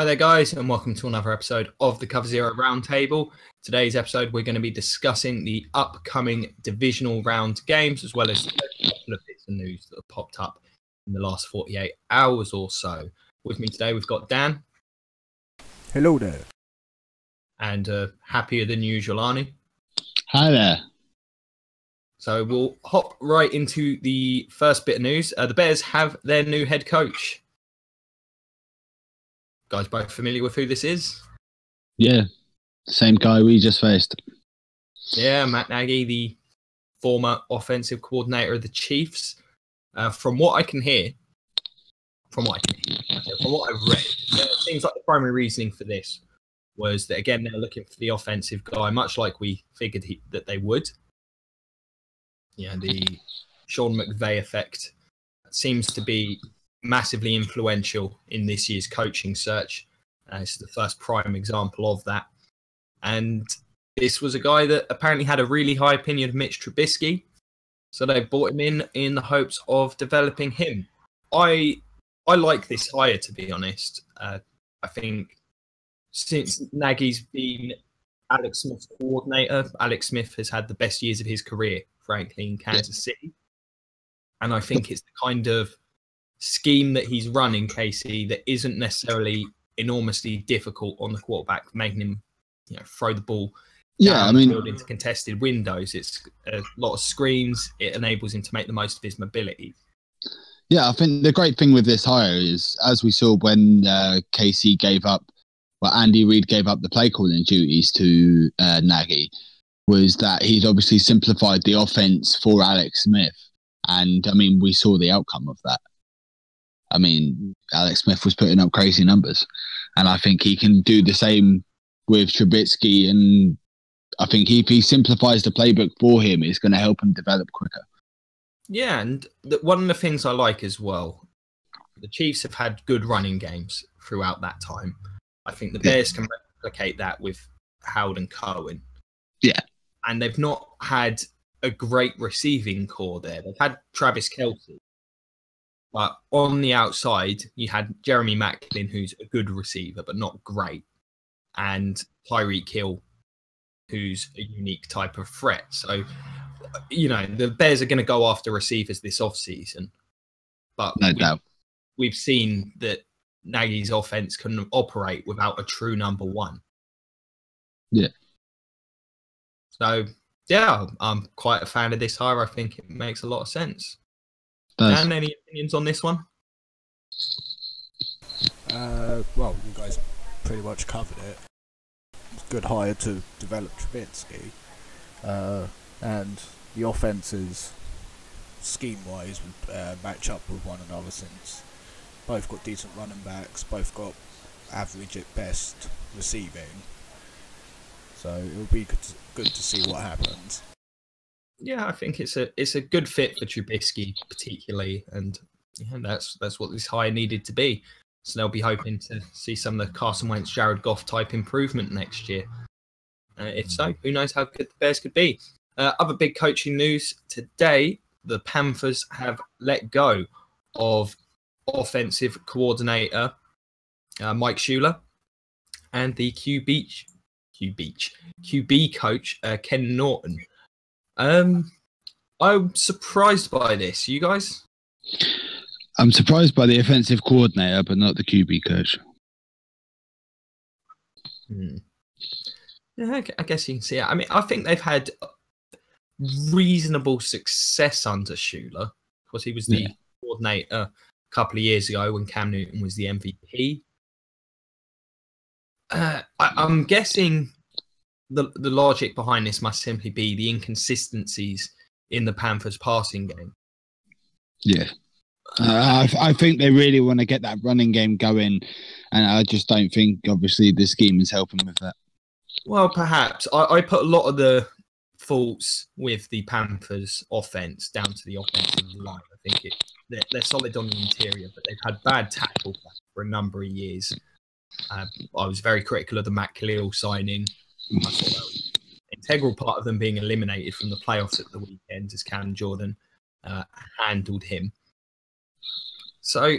Hi there, guys, and welcome to another episode of the Cover Zero Roundtable. Today's episode, we're going to be discussing the upcoming Divisional Round games, as well as a couple of bits of news that have popped up in the last 48 hours or so. With me today, we've got Dan. Hello there. And happier than usual, Arnie. Hi there. So we'll hop right into the first bit of news. The Bears have their new head coach. Guys, both familiar with who this is? Yeah, same guy we just faced. Yeah, Matt Nagy, the former offensive coordinator of the Chiefs. From what I can hear, from what I've read, it seems like the primary reasoning for this was that, again, they're looking for the offensive guy, much like we figured that they would. Yeah, the Sean McVay effect seems to be massively influential in this year's coaching search. This is the first prime example of that. And this was a guy that apparently had a really high opinion of Mitch Trubisky. So they brought him in the hopes of developing him. I like this hire, to be honest. I think since Nagy's been Alex Smith's coordinator, Alex Smith has had the best years of his career, frankly, in Kansas City. And I think it's the kind of scheme that he's running, Casey, that isn't necessarily enormously difficult on the quarterback, making him, throw the ball down the field into contested windows. It's a lot of screens. It enables him to make the most of his mobility. Yeah, I think the great thing with this hire is, as we saw when Andy Reid gave up the play calling duties to Nagy, was that he's obviously simplified the offense for Alex Smith. And, we saw the outcome of that. Alex Smith was putting up crazy numbers. And I think he can do the same with Trubisky. And I think if he simplifies the playbook for him, it's going to help him develop quicker. Yeah, and one of the things I like as well, the Chiefs have had good running games throughout that time. I think the Bears can replicate that with Howard and Cohen. Yeah. And they've not had a great receiving core there. They've had Travis Kelce. But on the outside, you had Jeremy Maclin, who's a good receiver, but not great. And Tyreek Hill, who's a unique type of threat. So, the Bears are going to go after receivers this offseason. But no doubt. We've seen that Nagy's offense can operate without a true number one. Yeah. So, yeah, I'm quite a fan of this hire. I think it makes a lot of sense. Dan, any opinions on this one? Well, you guys pretty much covered it. It's a good hire to develop Trubisky. And the offenses, scheme-wise, would match up with one another, since both got decent running backs, both got average at best receiving. So it will be good to see what happens. Yeah, I think it's a good fit for Trubisky particularly, and that's what this hire needed to be. So they'll be hoping to see some of the Carson Wentz, Jared Goff type improvement next year. If so, who knows how good the Bears could be. Other big coaching news today: the Panthers have let go of offensive coordinator Mike Shula and the QB coach Ken Norton. I'm surprised by this. You guys? I'm surprised by the offensive coordinator, but not the QB coach. Yeah, I guess you can see it. I think they've had reasonable success under Shula. Of course, he was the coordinator a couple of years ago when Cam Newton was the MVP. I'm guessing the logic behind this must simply be the inconsistencies in the Panthers' passing game. Yeah. I think they really want to get that running game going, and I just don't think, obviously, the scheme is helping with that. Well, perhaps. I put a lot of the faults with the Panthers' offense down to the offensive line. I think they're solid on the interior, but they've had bad tackle for a number of years. I was very critical of the Matt Khalil signing. I thought that was an integral part of them being eliminated from the playoffs at the weekend, as Cam Jordan handled him. So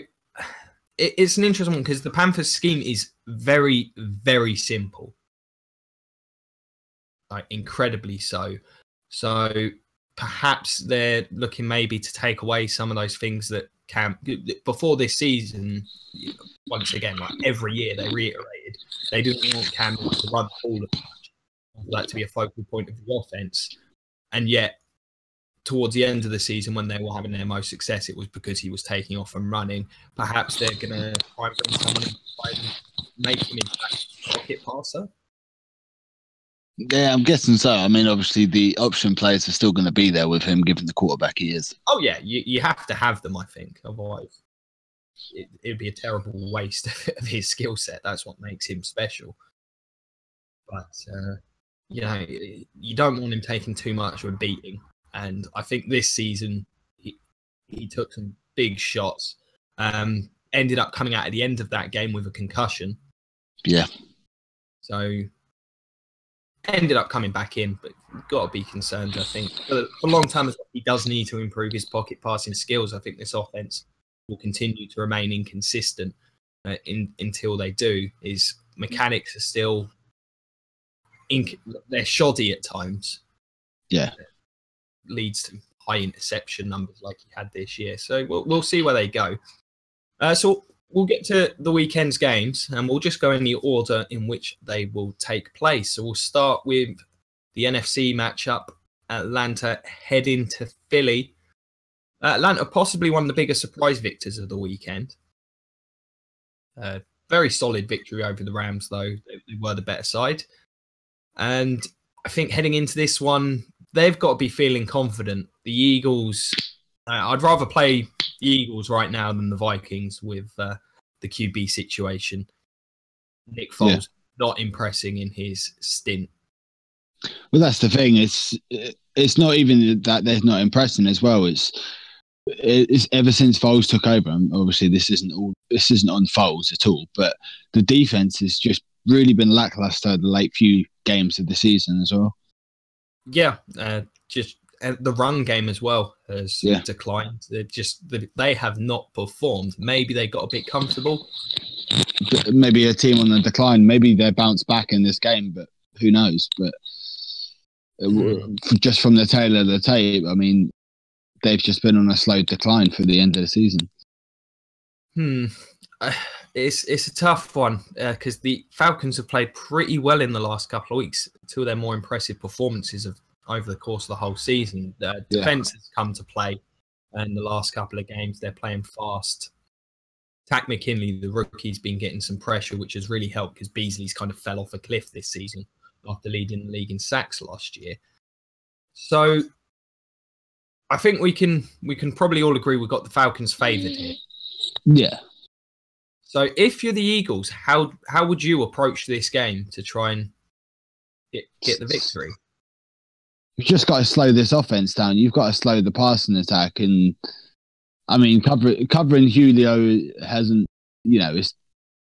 it's an interesting one because the Panthers' scheme is very, very simple. Like, incredibly so. So perhaps they're looking maybe to take away some of those things that Cam, before this season, once again, like every year they reiterated, they didn't want Cam to run the ball as much, for that to be a focal point of the offense. And yet, towards the end of the season, when they were having their most success, it was because he was taking off and running. Perhaps they're going to try and bring someone in to try and make him into a pocket passer. Yeah, I'm guessing so. I mean, obviously, the option players are still going to be there with him, given the quarterback he is. Oh, yeah, you have to have them, I think. Otherwise, it'd be a terrible waste of his skill set. That's what makes him special. But, you don't want him taking too much of a beating. And I think this season, he took some big shots. Ended up coming out at the end of that game with a concussion. Yeah. So ended up coming back in, but got to be concerned, I think. For a long time, he does need to improve his pocket passing skills. I think this offense will continue to remain inconsistent until they do. His mechanics are still... they're shoddy at times. Yeah. Leads to high interception numbers like he had this year. So we'll see where they go. So we'll get to the weekend's games, and we'll just go in the order in which they will take place. So we'll start with the NFC matchup, Atlanta heading to Philly. Atlanta possibly one of the biggest surprise victors of the weekend. Very solid victory over the Rams, though. They were the better side. And I think heading into this one, they've got to be feeling confident. The Eagles, I'd rather play the Eagles right now than the Vikings with the QB situation. Nick Foles not impressing in his stint. Well, that's the thing. It's not even that they're not impressing as well. It's ever since Foles took over. And obviously, this isn't on Foles at all. But the defense has just really been lackluster the late few games of the season as well. Yeah, just the run game as well has declined. They have not performed. Maybe they got a bit comfortable. Maybe a team on the decline. Maybe they bounce back in this game, but who knows? But just from the tail of the tape, I mean, they've just been on a slow decline for the end of the season. It's a tough one because the Falcons have played pretty well in the last couple of weeks until their more impressive performances over the course of the whole season. Defense has come to play in the last couple of games. They're playing fast. Tack McKinley, the rookie's been getting some pressure, which has really helped because Beasley's kind of fell off a cliff this season after leading the league in sacks last year. So I think we can probably all agree we've got the Falcons favoured here. Yeah. So if you're the Eagles, how would you approach this game to try and get the victory? You've just got to slow this offense down. You've got to slow the passing attack. And, I mean, covering Julio hasn't, it's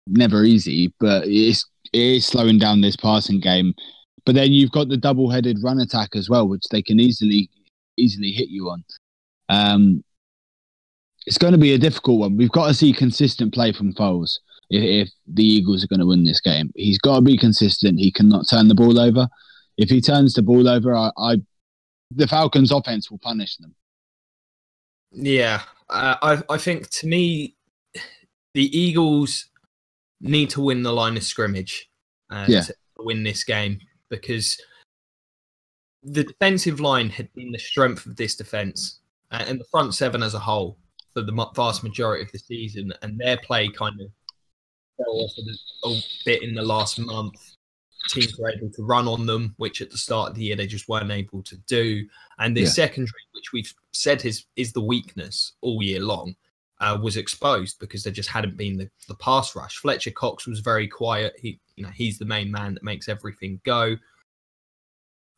never easy, but it is slowing down this passing game. But then you've got the double-headed run attack as well, which they can easily hit you on. It's going to be a difficult one. We've got to see consistent play from Foles if the Eagles are going to win this game. He's got to be consistent. He cannot turn the ball over. If he turns the ball over, the Falcons' offense will punish them. Yeah, I think to me, the Eagles need to win the line of scrimmage to win this game because the defensive line had been the strength of this defense and the front seven as a whole for the vast majority of the season, and their play kind of fell off a bit in the last month. Teams were able to run on them, which at the start of the year they just weren't able to do. And their secondary, which we've said is the weakness all year long, was exposed because there just hadn't been the pass rush. Fletcher Cox was very quiet. He's the main man that makes everything go.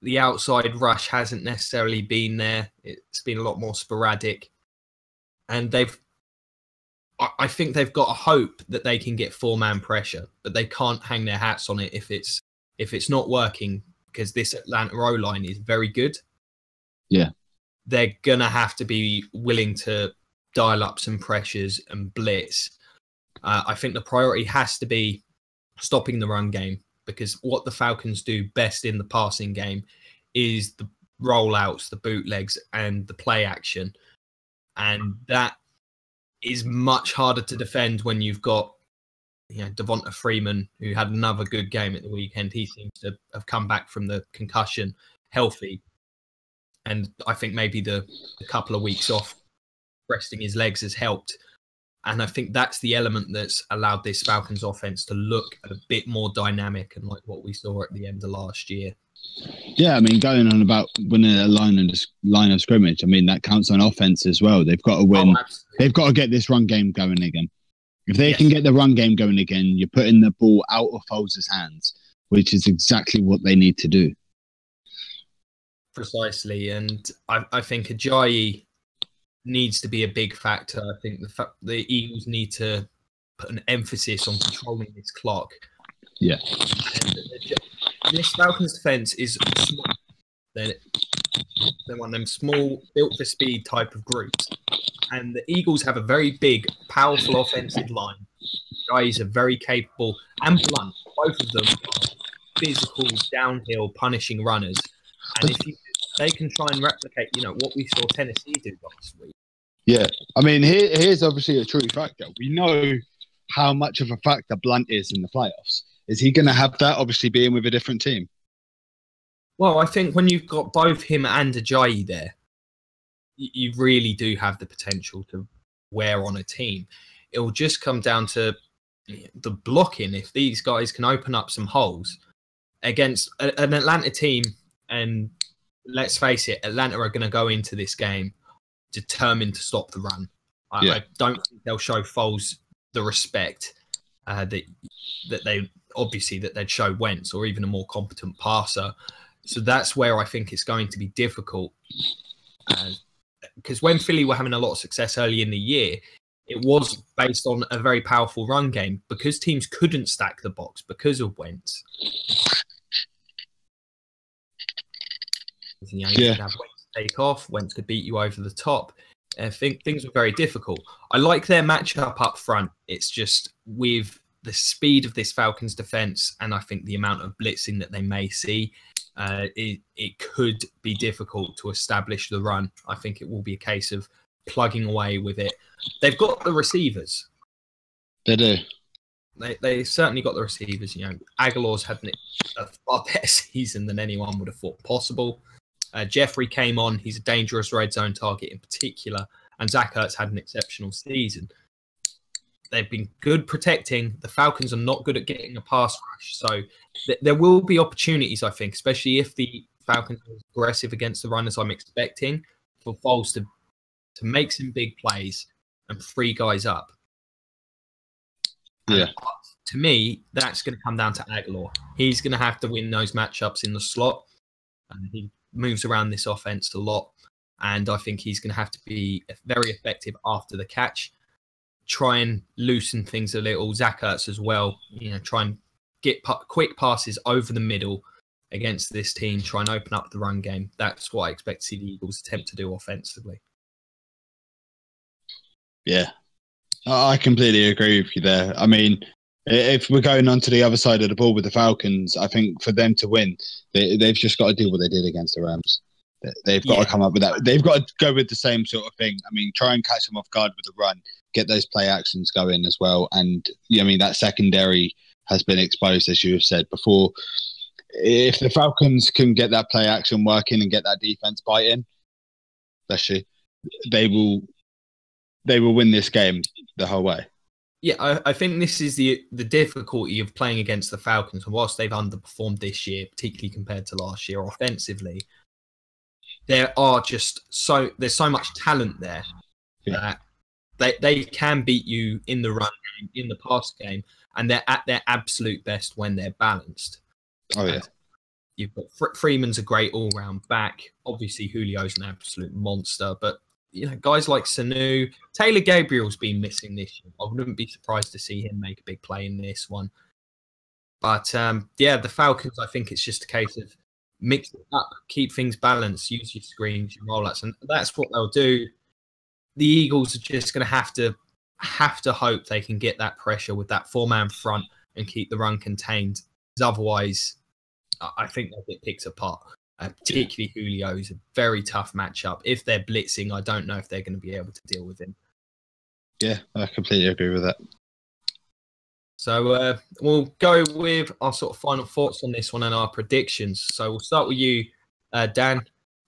The outside rush hasn't necessarily been there. It's been a lot more sporadic. And I think they've got a hope that they can get 4-man pressure, but they can't hang their hats on it if it's not working because this Atlanta O-line is very good. Yeah. They're going to have to be willing to dial up some pressures and blitz. I think the priority has to be stopping the run game, because what the Falcons do best in the passing game is the rollouts, the bootlegs, and the play action. And that is much harder to defend when you've got, Devonta Freeman, who had another good game at the weekend. He seems to have come back from the concussion healthy. And I think maybe the couple of weeks off resting his legs has helped. And I think that's the element that's allowed this Falcons offense to look a bit more dynamic and like what we saw at the end of last year. Yeah, I mean, going on about winning a line of scrimmage, I mean, that counts on offense as well. They've got to win. They've got to get this run game going again. If they can get the run game going again, you're putting the ball out of Foles' hands, which is exactly what they need to do. Precisely. And I think Ajayi needs to be a big factor. I think the Eagles need to put an emphasis on controlling this clock. Yeah. And this Falcons defense is small. They're one of them small, built for speed type of groups. And the Eagles have a very big, powerful offensive line. Guys are very capable and blunt. Both of them are physical, downhill, punishing runners. And if they can try and replicate, what we saw Tennessee do last week. Yeah. I mean, here's obviously a true factor. We know how much of a factor Blunt is in the playoffs. Is he going to have that, obviously, being with a different team? Well, I think when you've got both him and Ajayi there, you really do have the potential to wear on a team. It will just come down to the blocking. If these guys can open up some holes against an Atlanta team, and let's face it, Atlanta are going to go into this game determined to stop the run. I don't think they'll show Foles the respect that they'd show Wentz or even a more competent passer. So that's where I think it's going to be difficult. Because when Philly were having a lot of success early in the year, it was based on a very powerful run game because teams couldn't stack the box because of Wentz. You could have Wentz take off. Wentz could beat you over the top. I think things were very difficult. I like their matchup up front. It's just with the speed of this Falcons defense, and I think the amount of blitzing that they may see, it could be difficult to establish the run. I think it will be a case of plugging away with it. They've got the receivers. They do. They certainly got the receivers. Aguilar's had a far better season than anyone would have thought possible. Jeffrey came on. He's a dangerous red zone target in particular. And Zach Ertz had an exceptional season. They've been good protecting. The Falcons are not good at getting a pass rush. So there will be opportunities, I think, especially if the Falcons are aggressive against the run as I'm expecting, for Foles to make some big plays and free guys up. Yeah. And to me, that's going to come down to Aguilar. He's going to have to win those matchups in the slot. And he moves around this offense a lot. And I think he's going to have to be very effective after the catch. Try and loosen things a little. Zach Ertz as well. Try and get quick passes over the middle against this team. Try and open up the run game. That's what I expect to see the Eagles attempt to do offensively. Yeah, I completely agree with you there. I mean, if we're going on to the other side of the ball with the Falcons, I think for them to win, they've just got to do what they did against the Rams. They've got to come up with that. They've got to go with the same sort of thing. I mean, try and catch them off guard with the run, get those play actions going as well. And that secondary has been exposed, as you have said before. If the Falcons can get that play action working and get that defense biting, they will win this game the whole way. Yeah, I think this is the difficulty of playing against the Falcons. And whilst they've underperformed this year, particularly compared to last year offensively, there's so much talent there that they can beat you in the run game, in the pass game, and they're at their absolute best when they're balanced. Oh yeah, you've got Freeman's a great all-round back. Obviously, Julio's an absolute monster, but guys like Sanu, Taylor Gabriel's been missing this year. I wouldn't be surprised to see him make a big play in this one. But the Falcons, I think it's just a case of mix it up, keep things balanced, use your screens, your rollouts, and that's what they'll do. The Eagles are just going to have to have to hope they can get that pressure with that 4-man front and keep the run contained. Because otherwise, I think they'll get picked apart. Particularly Julio is a very tough matchup. If they're blitzing, I don't know if they're going to be able to deal with him. Yeah, I completely agree with that. So we'll go with our sort of final thoughts on this one and our predictions. So we'll start with you, Dan.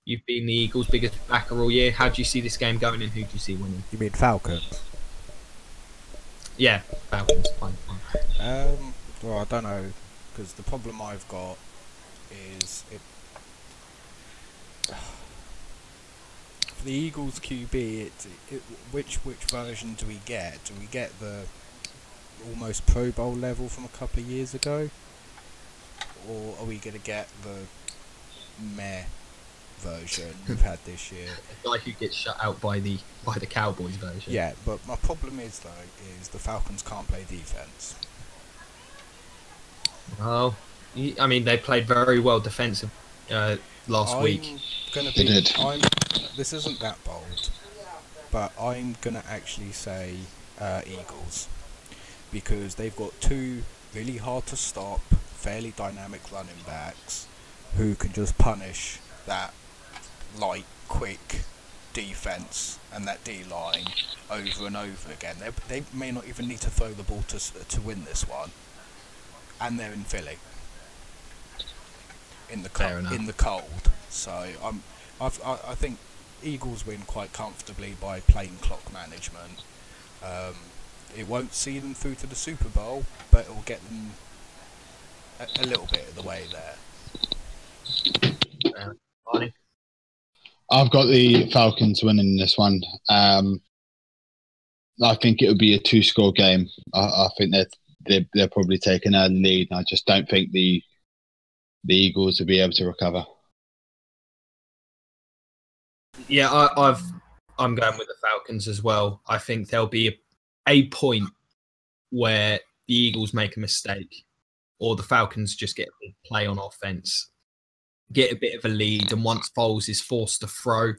You've been the Eagles' biggest backer all year. How do you see this game going, and who do you see winning? You mean Falcons? Yeah, Falcons. Fine. Well, I don't know, because the problem I've got is for the Eagles QB, which version do we get? Do we get the almost Pro Bowl level from a couple of years ago, or are we going to get the meh version we've had this year? A guy who gets shut out by the Cowboys version. Yeah, but my problem is the Falcons can't play defense. Well, I mean, they played very well defensive last week. This isn't that bold, but I'm gonna actually say Eagles, because they've got two really hard to stop, fairly dynamic running backs who can just punish that light, quick defense and that D-line over and over again. They may not even need to throw the ball to win this one, and they're in Philly in the cold. So I think Eagles win quite comfortably by playing clock management. It won't see them through to the Super Bowl, but it will get them a little bit of the way there. Arnie? I've got the Falcons winning this one. I think it would be a 2-score game. I think they'll probably take an early lead. I just don't think the Eagles will be able to recover. Yeah, I'm going with the Falcons as well. I think there'll be a point where the Eagles make a mistake, or the Falcons just get a big play on offense, get a bit of a lead, and once Foles is forced to throw,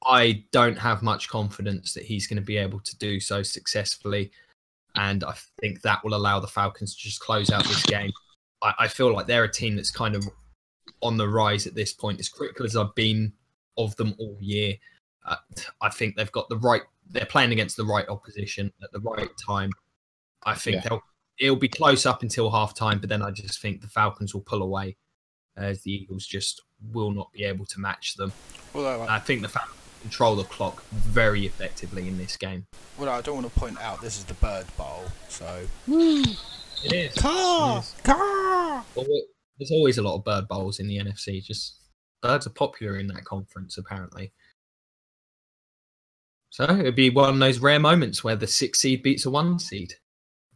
I don't have much confidence that he's going to be able to do so successfully, and I think that will allow the Falcons to just close out this game. I feel like they're a team that's kind of on the rise at this point. As critical as I've been of them all year, I think they've got they're playing against the right opposition at the right time. I think it'll be close up until half time, but then I just think the Falcons will pull away, as the Eagles just will not be able to match them. Well, I think the Falcons control the clock very effectively in this game. Well, I don't want to point out this is the Bird Bowl, so It is. Car. Well, there's always a lot of bird bowls in the NFC. Just birds are popular in that conference, apparently. So it'd be one of those rare moments where the 6 seed beats a 1 seed.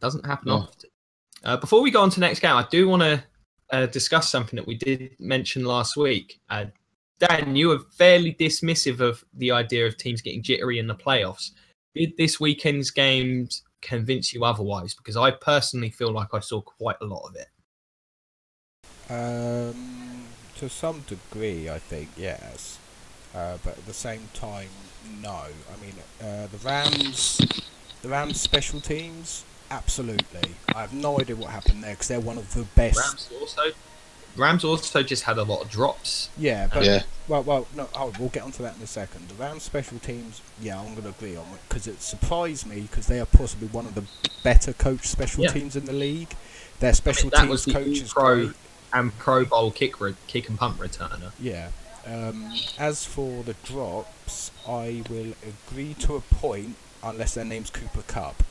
Doesn't happen often. Before we go on to the next game, I do want to discuss something that we did mention last week. Dan, you were fairly dismissive of the idea of teams getting jittery in the playoffs. Did this weekend's games convince you otherwise? Because I personally feel like I saw quite a lot of it. To some degree, I think, yes. But at the same time, no. I mean, the Rams special teams, absolutely. I have no idea what happened there, because they're one of the best. Rams also just had a lot of drops. Yeah, but well, no. We'll get onto that in a second. The Rams special teams, yeah, I'm going to agree on it, because it surprised me, because they are possibly one of the better coached special teams in the league. Their special teams coach is great. And Pro Bowl kick and punt returner. Yeah. As for the drops, I will agree to a point, unless their name's Cooper Kupp.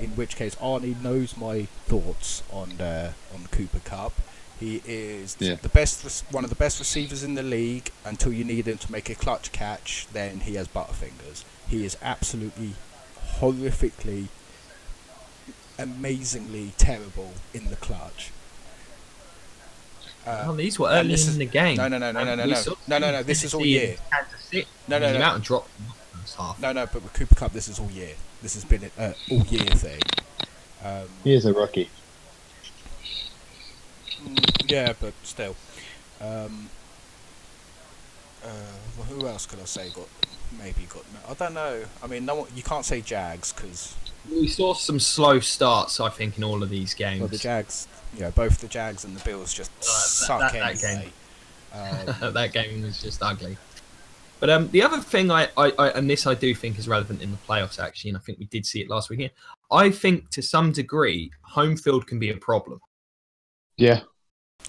In which case, Arnie knows my thoughts on Cooper Kupp. He is one of the best receivers in the league until you need him to make a clutch catch. Then he has butterfingers. He is absolutely horrifically, amazingly terrible in the clutch. These were early in the game. No. This is all year. No. Out and dropped half. No. But with Cooper Kupp, this is all year. This has been an all year thing. He is a rookie. Yeah, but still. Well, who else could I say got? I don't know. I mean, no one, you can't say Jags because We saw some slow starts, I think, in all of these games. well, the Jags, both the Jags and the Bills just suck that anyway. game. That game was just ugly. But the other thing and this I do think is relevant in the playoffs, actually, and I think we did see it last weekend. I think to some degree, home field can be a problem. Yeah.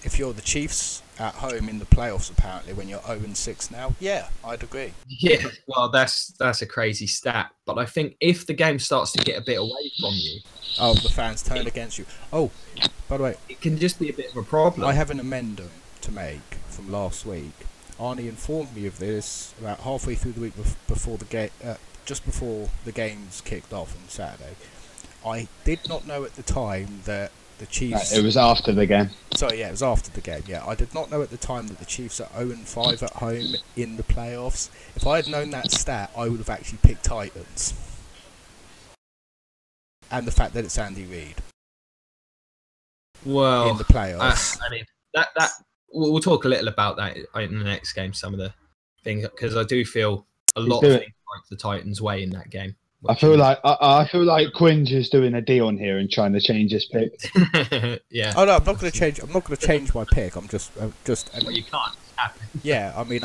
If you're the Chiefs at home in the playoffs, apparently, when you're 0-6 now, yeah, I'd agree. Yeah, well, that's a crazy stat. But I think if the game starts to get a bit away from you, the fans turn against you. Oh, by the way, it can just be a bit of a problem. I have an amendment to make from last week. Arnie informed me of this about halfway through the week before the game, just before the games kicked off on Saturday. I did not know at the time that the Chiefs... It was after the game. Sorry, yeah, it was after the game, yeah. I did not know at the time that the Chiefs are 0-5 at home in the playoffs. If I had known that stat, I would have actually picked Titans. And the fact that it's Andy Reid. Well, in the playoffs. I mean, that we'll talk a little about that in the next game, some of the things, because I do feel a lot of things like the Titans' way in that game. I feel like Quinge is doing a Dion here and trying to change his pick. Yeah. Oh no, I'm not going to change. I'm not going to change my pick. I'm just. Well, you can't. It's happened. Yeah, I mean,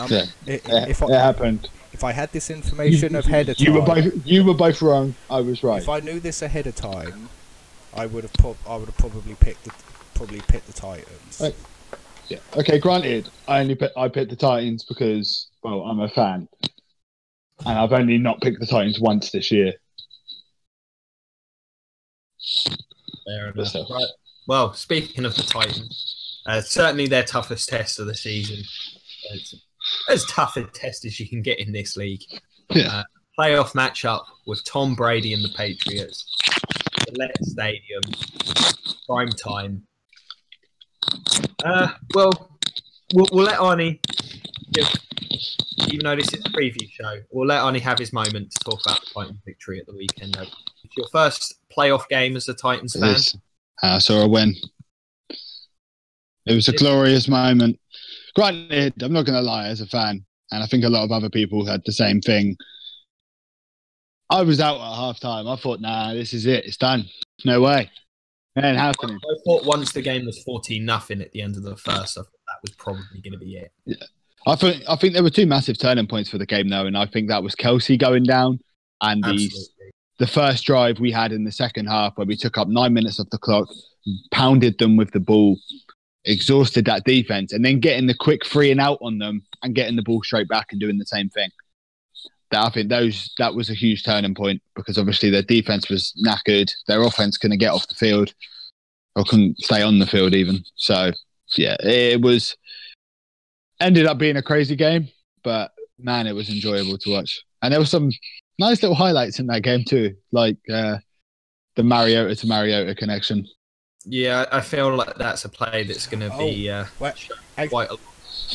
it happened. If I had this information ahead of time, you were both wrong. I was right. If I knew this ahead of time, I would have probably picked the Titans. Right. Yeah. Okay. Granted, I picked the Titans because, well, I'm a fan, and I've only not picked the Titans once this year. Fair enough. Right. Well, speaking of the Titans, certainly their toughest test of the season. It's as tough a test as you can get in this league. Yeah. Playoff matchup with Tom Brady and the Patriots. Gillette Stadium, prime time. Well, we'll let Arnie give, even though this is a preview show, we'll let Arnie have his moment to talk about the Titans' victory at the weekend. It's your first playoff game as a Titans fan. I saw a win. It was a glorious moment. Granted, I'm not going to lie, as a fan, and I think a lot of other people had the same thing. I was out at half time. I thought, nah, this is it. It's done. No way. It ain't happening. I thought once the game was 14-0 at the end of the first, I thought that was probably going to be it. Yeah. I think there were two massive turning points for the game, though, and I think that was Kelsey going down and the first drive we had in the second half where we took up 9 minutes off the clock, pounded them with the ball, exhausted that defense, and then getting the quick 3 and out on them and getting the ball straight back and doing the same thing. I think that was a huge turning point because obviously their defense was knackered, their offense couldn't get off the field or couldn't stay on the field even. So yeah, it was ended up being a crazy game, but man, it was enjoyable to watch. And there were some nice little highlights in that game too, like the Mariota to Mariota connection. Yeah, I feel like that's a play that's going to be quite a lot.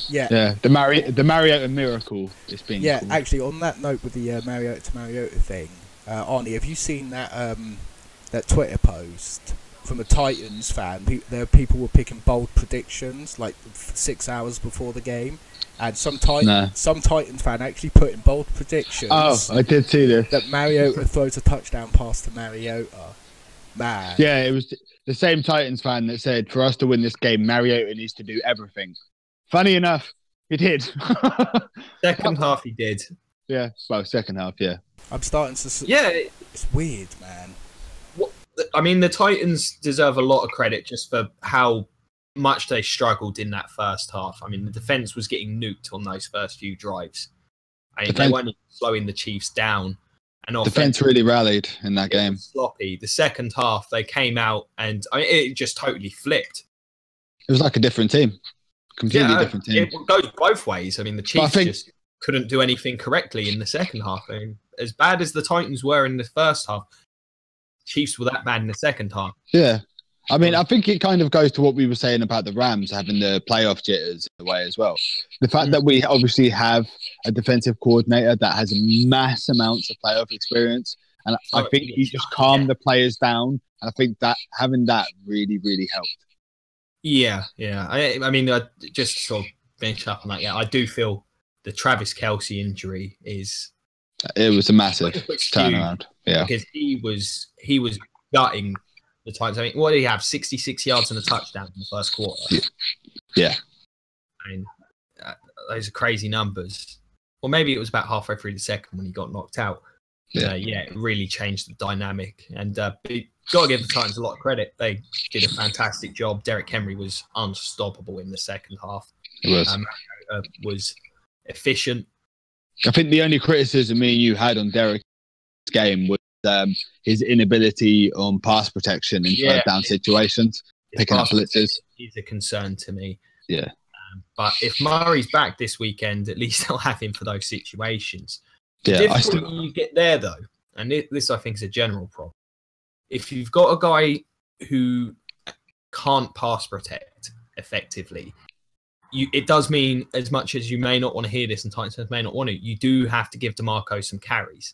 Yeah, the Mariota miracle is being. Yeah, called. Actually, on that note with the Mariota to Mariota thing, Arnie, have you seen that Twitter post from a Titans fan? People were picking bold predictions like 6 hours before the game, and some Titans fan actually put in bold predictions. Oh, I did see this. That Mariota throws a touchdown pass to Mariota. Man. Yeah, it was the same Titans fan that said, for us to win this game, Mariota needs to do everything. Funny enough, he did. Second half, he did. Yeah, well, second half, yeah. I'm starting to... Yeah. It's weird, man. I mean, the Titans deserve a lot of credit just for how much they struggled in that first half. I mean, the defense was getting nuked on those first few drives. They weren't even slowing the Chiefs down. And defense really rallied in that game. Sloppy. The second half, they came out and it just totally flipped. It was like a different team. Completely different team. It goes both ways. I mean, the Chiefs just couldn't do anything correctly in the second half. I mean, as bad as the Titans were in the first half, Chiefs were that bad in the second half. Yeah. I mean, I think it kind of goes to what we were saying about the Rams having the playoff jitters in a way as well. The fact that we obviously have a defensive coordinator that has mass amounts of playoff experience, and I think he just calmed the players down, and I think that having that really, really helped. Yeah. I mean, just to sort of finish up on that, I do feel the Travis Kelce injury is. It was a massive turnaround. Yeah, because he was gutting the Titans. I mean, what did he have? 66 yards and a touchdown in the first quarter. Yeah. I mean, those are crazy numbers. Or maybe it was about halfway through the second when he got knocked out. Yeah, it really changed the dynamic. And got to give the Titans a lot of credit. They did a fantastic job. Derrick Henry was unstoppable in the second half. It was. Was efficient. I think the only criticism me and you had on Derrick's game was his inability on pass protection in third down situations, picking up blitzes. Is a concern to me. Yeah. But if Murray's back this weekend, at least they'll have him for those situations. Yeah, The difficulty you get there, though, and this I think is a general problem. If you've got a guy who can't pass protect effectively, it does mean, as much as you may not want to hear this and Titans fans may not want to, you do have to give DeMarco some carries.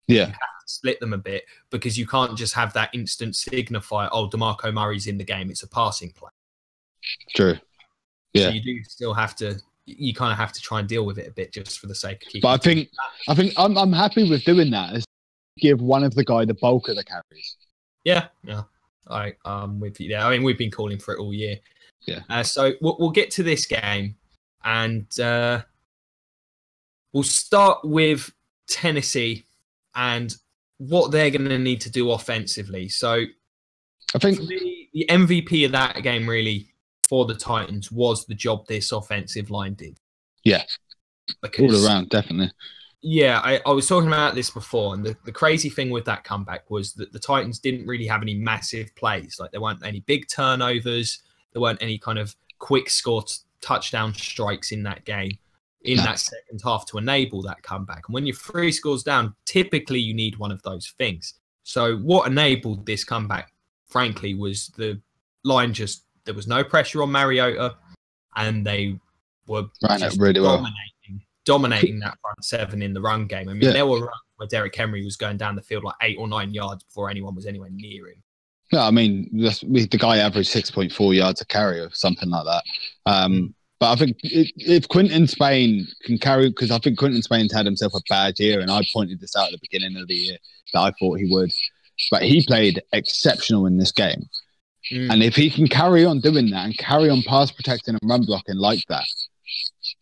Yeah. You have to split them a bit because you can't just have that instant signifier, oh, DeMarco Murray's in the game. It's a passing play. True. Yeah. So you do still have to, you kind of have to try and deal with it a bit just for the sake of keeping. But I think I'm happy with doing that. Is give one of the guy the bulk of the carries. Yeah. With you there. I mean, we've been calling for it all year. Yeah. So we'll get to this game, and we'll start with Tennessee and what they're going to need to do offensively. So I think the MVP of that game really for the Titans was the job this offensive line did. Yeah. Because, all around, definitely. Yeah, I was talking about this before, and the crazy thing with that comeback was that the Titans didn't really have any massive plays. Like, there weren't any big turnovers. There weren't any kind of quick score touchdown strikes in that game, that second half to enable that comeback. And when you're 3 scores down, typically you need one of those things. So what enabled this comeback, frankly, was the line there was no pressure on Mariota, and they were just really dominating that front seven in the run game. I mean, there were runs where Derrick Henry was going down the field like 8 or 9 yards before anyone was anywhere near him. Yeah, I mean, the guy averaged 6.4 yards a carry or something like that. But I think if Quinton Spain can carry, because I think Quinton Spain's had himself a bad year, and I pointed this out at the beginning of the year that I thought he would. But he played exceptional in this game. And if he can carry on doing that and carry on pass protecting and run blocking like that,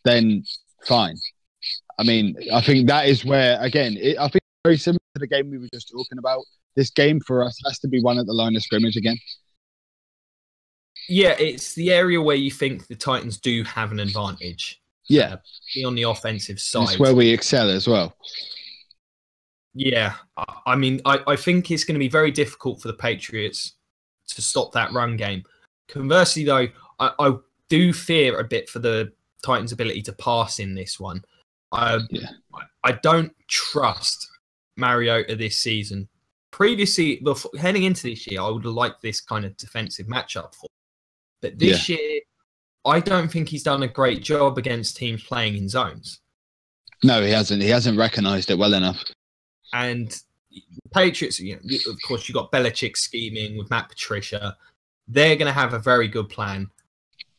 then fine. I mean, I think that is where, again, I think it's very similar to the game we were just talking about. This game for us has to be one at the line of scrimmage again. Yeah, it's the area where you think the Titans do have an advantage. Yeah. On the offensive side. It's where we excel as well. Yeah. I mean, I think it's going to be very difficult for the Patriots to stop that run game. Conversely, though, I do fear a bit for the Titans' ability to pass in this one. I don't trust Mariota this season. Previously, heading into this year, I would have liked this kind of defensive matchup for. But this year, I don't think he's done a great job against teams playing in zones. No, he hasn't. He hasn't recognised it well enough. And the Patriots, of course, you've got Belichick scheming with Matt Patricia. They're going to have a very good plan.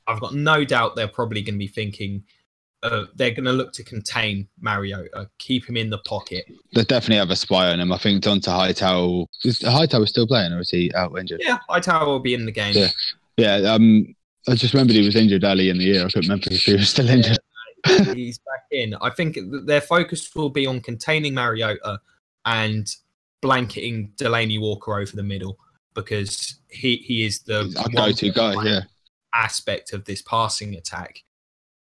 I've got no doubt they're probably going to be thinking they're going to look to contain Mariota, keep him in the pocket. They definitely have a spy on him. I think Donta Hightower... Is Hightower still playing, or is he out injured? Yeah, Hightower will be in the game. Yeah. I just remembered he was injured early in the year. I couldn't remember if he was still injured. Yeah, he's back in. I think their focus will be on containing Mariota and blanketing Delaney Walker over the middle, because he is the go-to guy, aspect of this passing attack.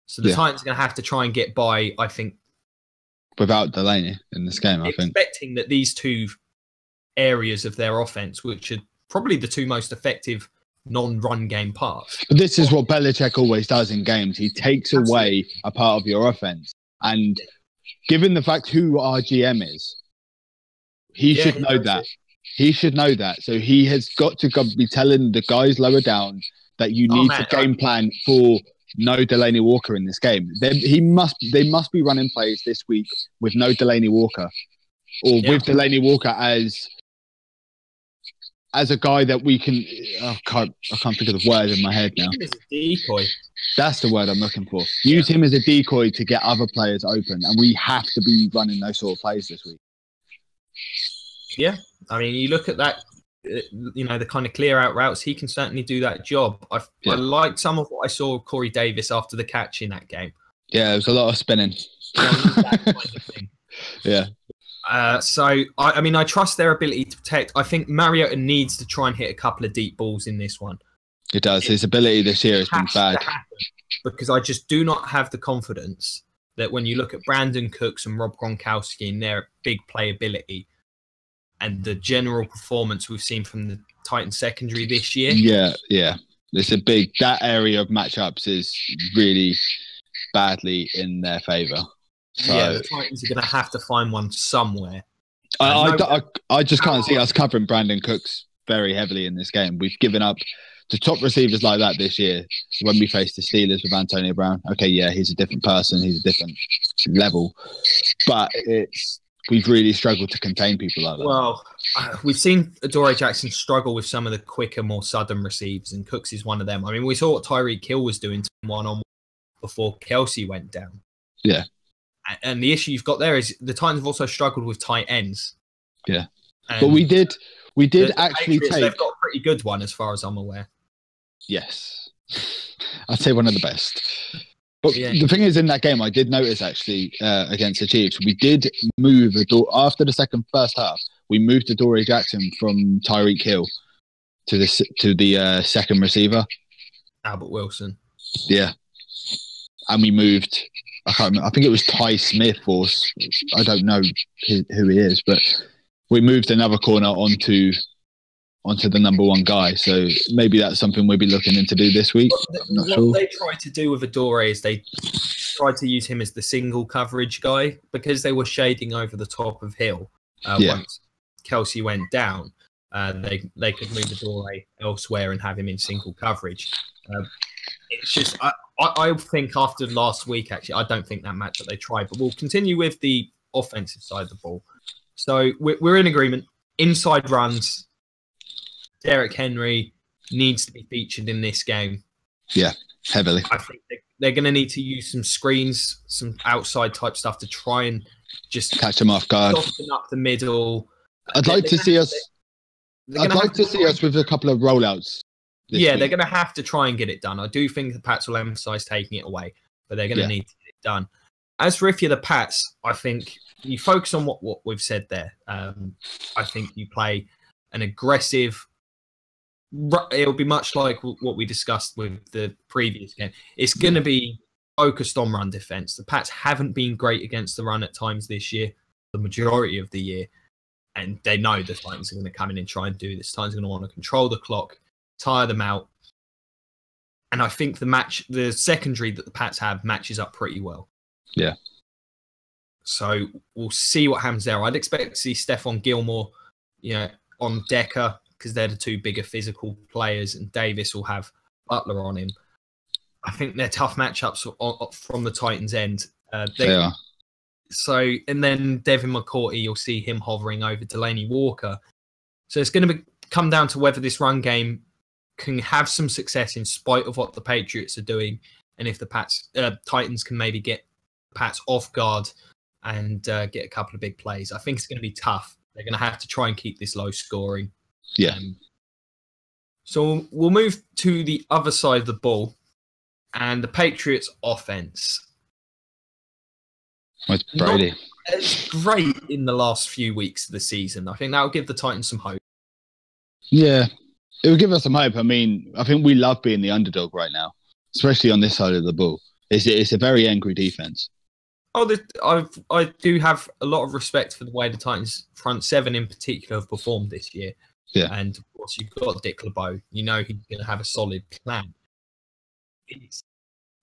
So the Titans are going to have to try and get by, I think, without Delaney in this game. Expecting that these two areas of their offense, which are probably the two most effective non-run game parts. But this is what Belichick always does in games. He takes away a part of your offense, and given the fact who our GM is, he should know that. He should know that. So he has got to be telling the guys lower down that you need to game plan for no Delaney Walker in this game. They must be running plays this week with no Delaney Walker, or with Delaney Walker as as a guy that we can. I can't think of the word in my head now. Use him as a decoy. That's the word I'm looking for. Use him as a decoy to get other players open, and we have to be running those sort of plays this week. Yeah, I mean, you look at that. The kind of clear out routes, he can certainly do that job. I liked some of what I saw of Corey Davis after the catch in that game. Yeah, there was a lot of spinning. That kind of thing. Yeah. So, I trust their ability to protect. I think Mariota needs to try and hit a couple of deep balls in this one. It does. His ability this year has been bad. Because I just do not have the confidence that when you look at Brandon Cooks and Rob Gronkowski and their big playability and the general performance we've seen from the Titans secondary this year. Yeah. That area of matchups is really badly in their favour. So, yeah, the Titans are going to have to find one somewhere. I just can't see us covering Brandon Cooks very heavily in this game. We've given up to top receivers like that this year when we faced the Steelers with Antonio Brown. Okay, yeah, he's a different person. He's a different level. But we've really struggled to contain people like that. Well, we've seen Adoree Jackson struggle with some of the quicker, more sudden receives, and Cooks is one of them. I mean, we saw what Tyreek Hill was doing one-on-one before Kelsey went down. Yeah. And the issue you've got there is the Titans have also struggled with tight ends. Yeah. But we did actually Patriots, they've got a pretty good one as far as I'm aware. Yes. I'd say one of the best. But the thing is, in that game, I did notice actually against the Chiefs, we did move after the first half. We moved Adoree Jackson from Tyreek Hill to the second receiver, Albert Wilson. Yeah, and we moved. I can't remember. I think it was Ty Smith, or I don't know who he is, but we moved another corner onto the number one guy. So maybe that's something we'll be looking into do this week. I'm not sure. What they tried to do with Adoree is they tried to use him as the single coverage guy because they were shading over the top of Hill. Once Kelsey went down, they could move Adoree elsewhere and have him in single coverage. It's just I think after last week, actually, I don't think that matchup they tried. But we'll continue with the offensive side of the ball. So we're in agreement. Inside runs. Derrick Henry needs to be featured in this game. Yeah, heavily. I think they're going to need to use some screens, some outside type stuff to try and just catch them off guard. Soften up the middle. I'd like to see us with a couple of rollouts. Yeah, they're going to have to try and get it done. I do think the Pats will emphasize taking it away, but they're going to need to get it done. As for if you're the Pats, I think you focus on what we've said there. I think you play an aggressive. It'll be much like what we discussed with the previous game. It's going to be focused on run defense. The Pats haven't been great against the run at times this year, the majority of the year. And they know the Titans are going to come in and try and do this. Titans are going to want to control the clock, tire them out. And I think the secondary that the Pats have matches up pretty well. Yeah. So we'll see what happens there. I'd expect to see Stephon Gilmore, on Decker, because they're the two bigger physical players, and Davis will have Butler on him. I think they're tough matchups from the Titans' end. They are. So, and then Devin McCourty, you'll see him hovering over Delaney Walker. So it's going to come down to whether this run game can have some success in spite of what the Patriots are doing, and if the Titans can maybe get Pats off guard and get a couple of big plays. I think it's going to be tough. They're going to have to try and keep this low scoring. Yeah. So we'll move to the other side of the ball and the Patriots offense. With Brady. It's great in the last few weeks of the season. I think that'll give the Titans some hope. Yeah, it will give us some hope. I mean, I think we love being the underdog right now, especially on this side of the ball. It's a very angry defense. I do have a lot of respect for the way the Titans front seven in particular have performed this year. Yeah. And of course, you've got Dick LeBeau. You know he's going to have a solid plan.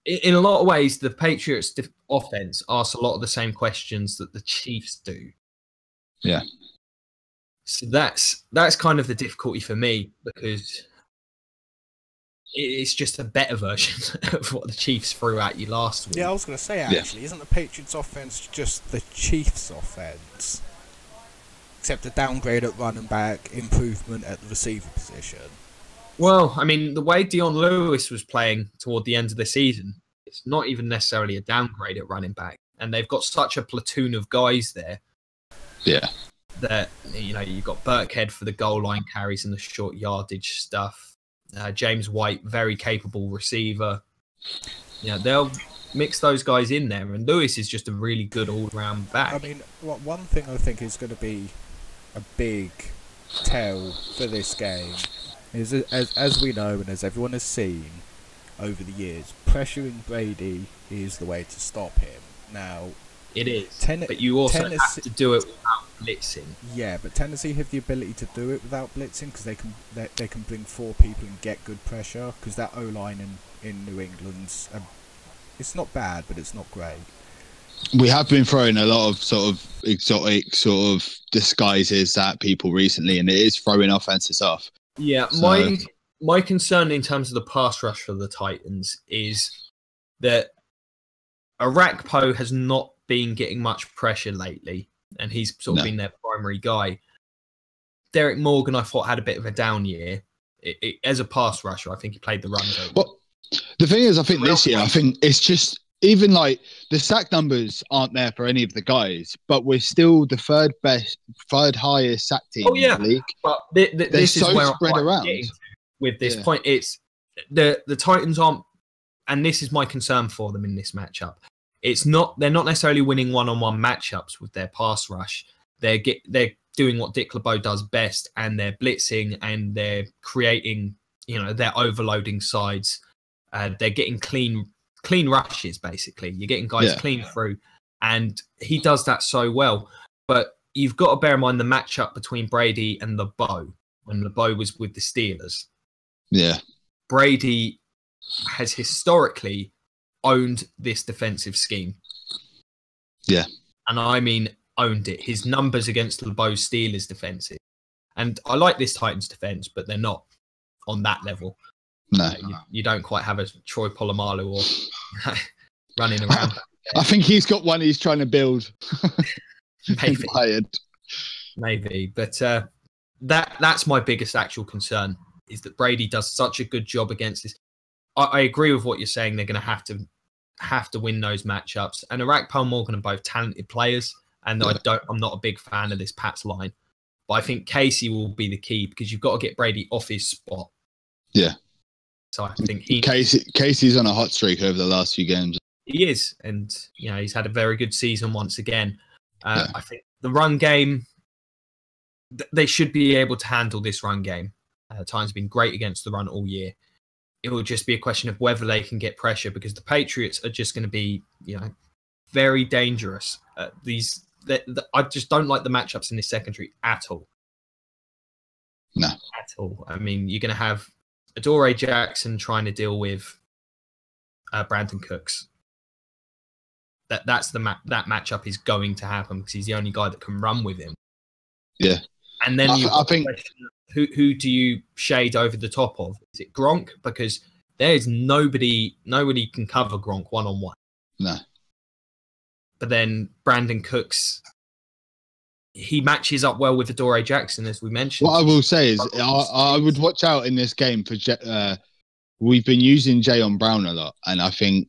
In a lot of ways, the Patriots' offense asks a lot of the same questions that the Chiefs do. Yeah. So that's kind of the difficulty for me, because it's just a better version of what the Chiefs threw at you last week. Yeah, I was going to say, actually, isn't the Patriots' offense just the Chiefs' offense? except a downgrade at running back, improvement at the receiver position. Well, I mean, the way Dion Lewis was playing toward the end of the season, it's not even necessarily a downgrade at running back. And they've got such a platoon of guys there. Yeah. That, you know, you've got Burkhead for the goal line carries and the short yardage stuff. James White, very capable receiver. You know, they'll mix those guys in there. And Lewis is just a really good all-round back. I mean, one thing I think is going to be a big tell for this game is, as we know and as everyone has seen over the years, pressuring Brady is the way to stop him. Now, it is, but you also have to do it without blitzing. Yeah, but Tennessee have the ability to do it without blitzing because they can bring 4 people and get good pressure. Because that O-line in New England's it's not bad, but it's not great. We have been throwing a lot of sort of exotic sort of disguises at people recently, and it is throwing offenses off. Yeah, my concern in terms of the pass rush for the Titans is that Arakpo has not been getting much pressure lately, and he's sort of been their primary guy. Derek Morgan, I thought, had a bit of a down year. As a pass rusher, I think he played the run game. Well, the thing is, I think this year, I think it's just, even like the sack numbers aren't there for any of the guys, but we're still the third highest sack team in the league. But this is where spread around. With this point, it's the Titans aren't, and this is my concern for them in this matchup. They're not necessarily winning one-on-one matchups with their pass rush. They're doing what Dick LeBeau does best, and they're blitzing and they're creating, they're overloading sides. They're getting clean rushes, basically. You're getting guys clean through, and he does that so well. But you've got to bear in mind the matchup between Brady and LeBeau when LeBeau was with the Steelers. Yeah. Brady has historically owned this defensive scheme. Yeah. And I mean owned it. His numbers against LeBeau's Steelers defensive. And I like this Titans defense, but they're not on that level. No. You don't quite have a Troy Polamalu or running around. I think he's got one he's trying to build. Maybe. But that's my biggest actual concern, is that Brady does such a good job against this. I agree with what you're saying. They're going to have to win those matchups. And Arakpo and Morgan are both talented players. And I'm not a big fan of this Pats line. But I think Casey will be the key, because you've got to get Brady off his spot. Yeah. So I think Casey's on a hot streak over the last few games. He is. And, he's had a very good season once again. I think the run game, they should be able to handle this run game. Titans have been great against the run all year. It will just be a question of whether they can get pressure, because the Patriots are just going to be, very dangerous. I just don't like the matchups in this secondary at all. No. At all. I mean, you're going to have Adoree Jackson trying to deal with Brandon Cooks. That matchup is going to happen, because he's the only guy that can run with him. Yeah. And then I think who do you shade over the top of? Is it Gronk? Because there's nobody can cover Gronk one-on-one. No. But then Brandon Cooks, he matches up well with Adoree Jackson, as we mentioned. What I will say is I would watch out in this game for we've been using Jayon Brown a lot, and I think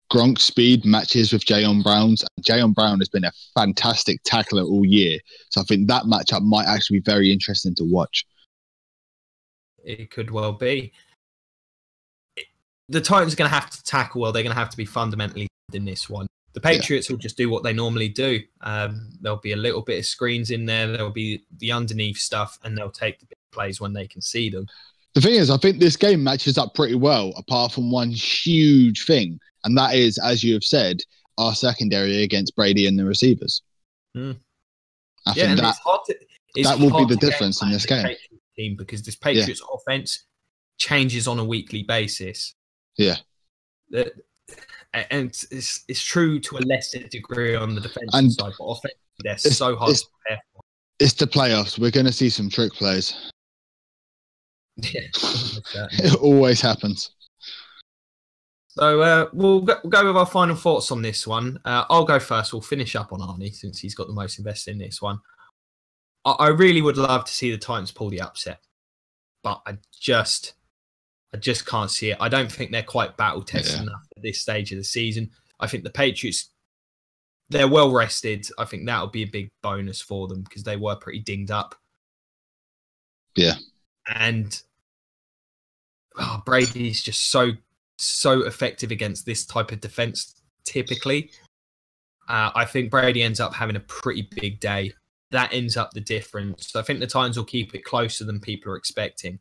Gronk's speed matches with Jayon Brown's. Jayon Brown has been a fantastic tackler all year, so I think that matchup might actually be very interesting to watch. It could well be. The Titans are going to have to tackle well. They're going to have to be fundamentally in this one. The Patriots will just do what they normally do. There'll be a little bit of screens in there. There'll be the underneath stuff, and they'll take the big plays when they can see them. The thing is, I think this game matches up pretty well, apart from one huge thing. And that is, as you have said, our secondary against Brady and the receivers. I think that will be the difference in this game. Team, because this Patriots offense changes on a weekly basis. Yeah. And it's true to a lesser degree on the defensive side, but offensively they're so hard to prepare for. It's the playoffs. We're going to see some trick plays. Yeah, it always happens. So we'll go with our final thoughts on this one. I'll go first. We'll finish up on Arnie, since he's got the most invested in this one. I really would love to see the Titans pull the upset, but I just can't see it. I don't think they're quite battle tested enough at this stage of the season. I think the Patriots, they're well rested. I think that'll be a big bonus for them because they were pretty dinged up. Yeah. And Brady's just so effective against this type of defense typically. I think Brady ends up having a pretty big day. That ends up the difference. So I think the Titans will keep it closer than people are expecting.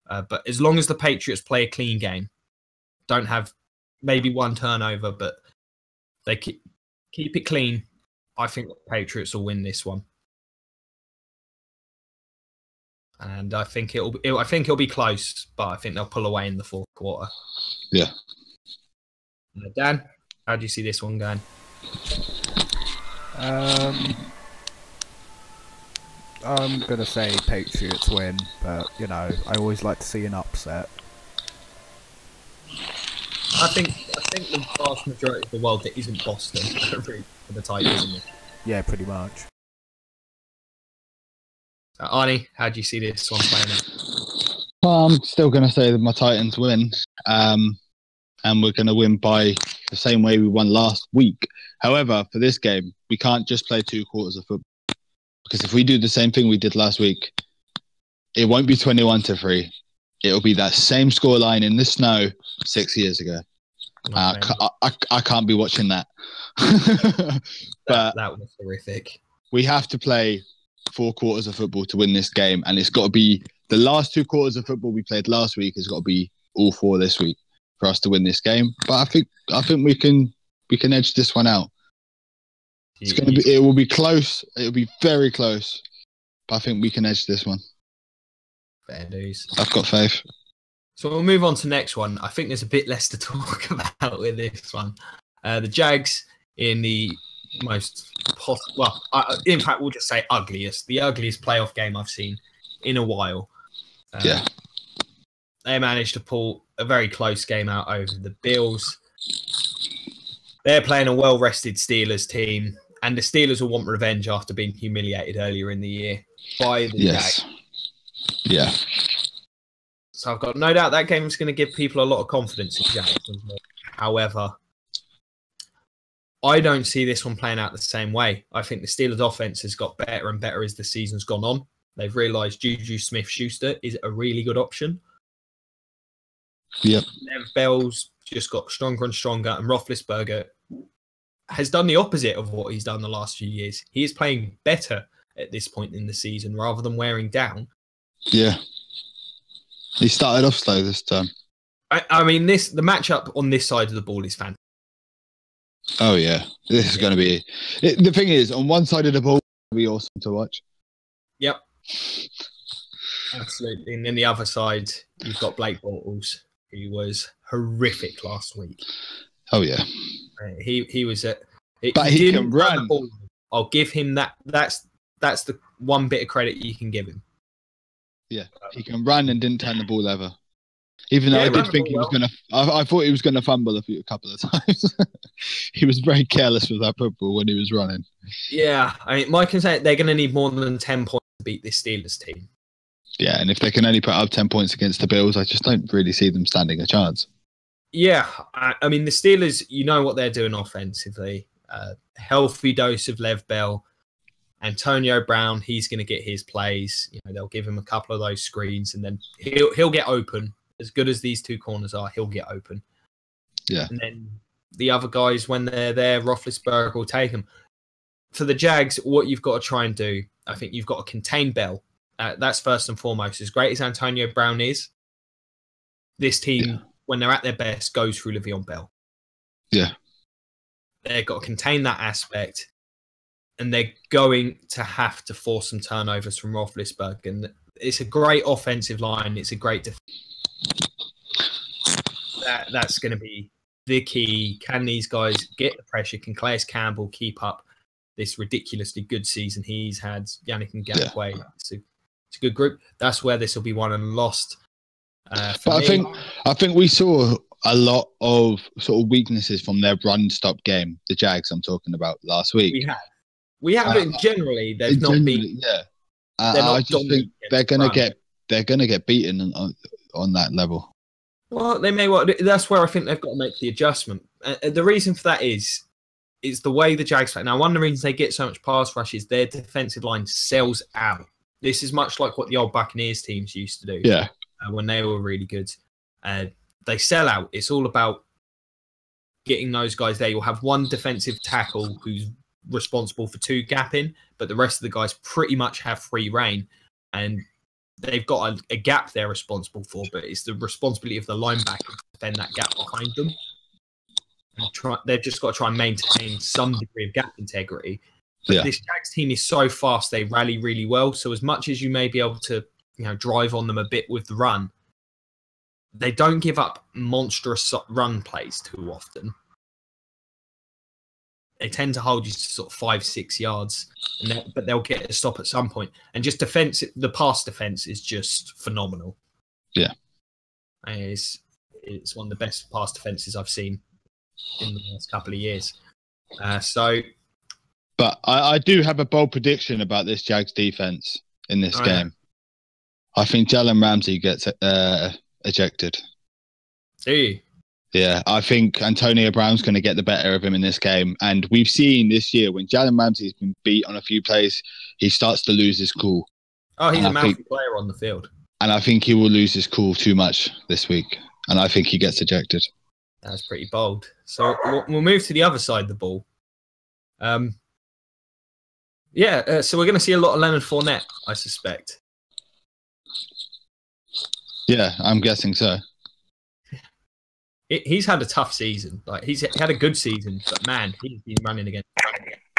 But as long as the Patriots play a clean game, don't have maybe one turnover, but they keep it clean, I think the Patriots will win this one. And I think it'll be close, but I think they'll pull away in the fourth quarter. Yeah. Dan, how do you see this one going? I'm going to say Patriots win, but, you know, I always like to see an upset. I think the vast majority of the world that isn't Boston for the Titans, isn't it? Yeah, pretty much. Arnie, how do you see this one playing out? Well, I'm still going to say that my Titans win, and we're going to win by the same way we won last week. However, for this game, we can't just play 2 quarters of football. Because if we do the same thing we did last week, it won't be 21-3. It'll be that same scoreline in the snow 6 years ago. I can't be watching that. But that was horrific. We have to play 4 quarters of football to win this game, and it's got to be the last 2 quarters of football we played last week has got to be all 4 this week for us to win this game. But I think we can edge this one out. It will be close. It will be very close. But I think we can edge this one. Fair news. I've got faith. So we'll move on to the next one. I think there's a bit less to talk about with this one. The Jags in the most possible, in fact, we'll just say the ugliest playoff game I've seen in a while. They managed to pull a very close game out over the Bills. They're playing a well-rested Steelers team. And the Steelers will want revenge after being humiliated earlier in the year by the Jags. Yeah. So I've got no doubt that game is going to give people a lot of confidence in Jags. However, I don't see this one playing out the same way. I think the Steelers' offense has got better and better as the season's gone on. They've realised Juju Smith-Schuster is a really good option. Yep. Lev Bell's just got stronger and stronger, and Roethlisberger has done the opposite of what he's done the last few years. He is playing better at this point in the season rather than wearing down. Yeah. He started off slow this time. I mean, the matchup on this side of the ball is fantastic. Oh, yeah. This is going to be... the thing is, on one side of the ball, it'll be awesome to watch. Yep. Absolutely. And then the other side, you've got Blake Bortles, who was horrific last week. Oh, yeah. He was at... But he can run. I'll give him that. That's the one bit of credit you can give him. Yeah, he can run and didn't turn the ball ever. Even though I did think he was going to... I thought he was going to fumble a couple of times. He was very careless with that football when he was running. Yeah, I mean, Mike can say they're going to need more than 10 points to beat this Steelers team. Yeah, and if they can only put up 10 points against the Bills, I just don't really see them standing a chance. Yeah, I mean, the Steelers, you know what they're doing offensively. Healthy dose of Lev Bell. Antonio Brown, he's going to get his plays. You know, they'll give him a couple of those screens, and then he'll get open. As good as these 2 corners are, he'll get open. Yeah. And then the other guys, when they're there, Roethlisberger will take them. For the Jags, what you've got to try and do, I think you've got to contain Bell. That's first and foremost. As great as Antonio Brown is, this team, when they're at their best, goes through Le'Veon Bell. Yeah. They've got to contain that aspect, and they're going to have to force some turnovers from Roethlisberger. And it's a great offensive line. It's a great defense. That's going to be the key. Can these guys get the pressure? Can Calais Campbell keep up this ridiculously good season he's had? Yannick Ngakoue. Yeah. It's a good group. That's where this will be won and lost. But I think we saw a lot of sort of weaknesses from their run stop game. The Jags I'm talking about last week. We have. Generally, they've not been. Yeah. I just think they're gonna get beaten on that level. Well, they may well. That's where I think they've got to make the adjustment. The reason for that is the way the Jags play. Now, one of the reasons they get so much pass rush is their defensive line sells out. This is much like what the old Buccaneers teams used to do. Yeah. When they were really good. They sell out. It's all about getting those guys there. You'll have one defensive tackle who's responsible for 2 gapping, but the rest of the guys pretty much have free reign. And they've got a gap they're responsible for, but it's the responsibility of the linebacker to defend that gap behind them. They've just got to try and maintain some degree of gap integrity. But this Jags team is so fast, they rally really well. So as much as you may be able to, drive on them a bit with the run, they don't give up monstrous run plays too often. They tend to hold you to sort of 5-6 yards, but they'll get a stop at some point. And just the pass defense is just phenomenal. Yeah. It's one of the best pass defenses I've seen in the last couple of years. But I do have a bold prediction about this Jags defense in this game. I think Jalen Ramsey gets ejected. Do you? Yeah, I think Antonio Brown's going to get the better of him in this game. And we've seen this year when Jalen Ramsey's been beat on a few plays, he starts to lose his cool. Oh, he's a mouthy player on the field. And I think he will lose his cool too much this week. And I think he gets ejected. That's pretty bold. So we'll move to the other side of the ball. So we're going to see a lot of Leonard Fournette, I suspect. Yeah, I'm guessing so. He's had a tough season. Like he's had a good season, but man, he's been running against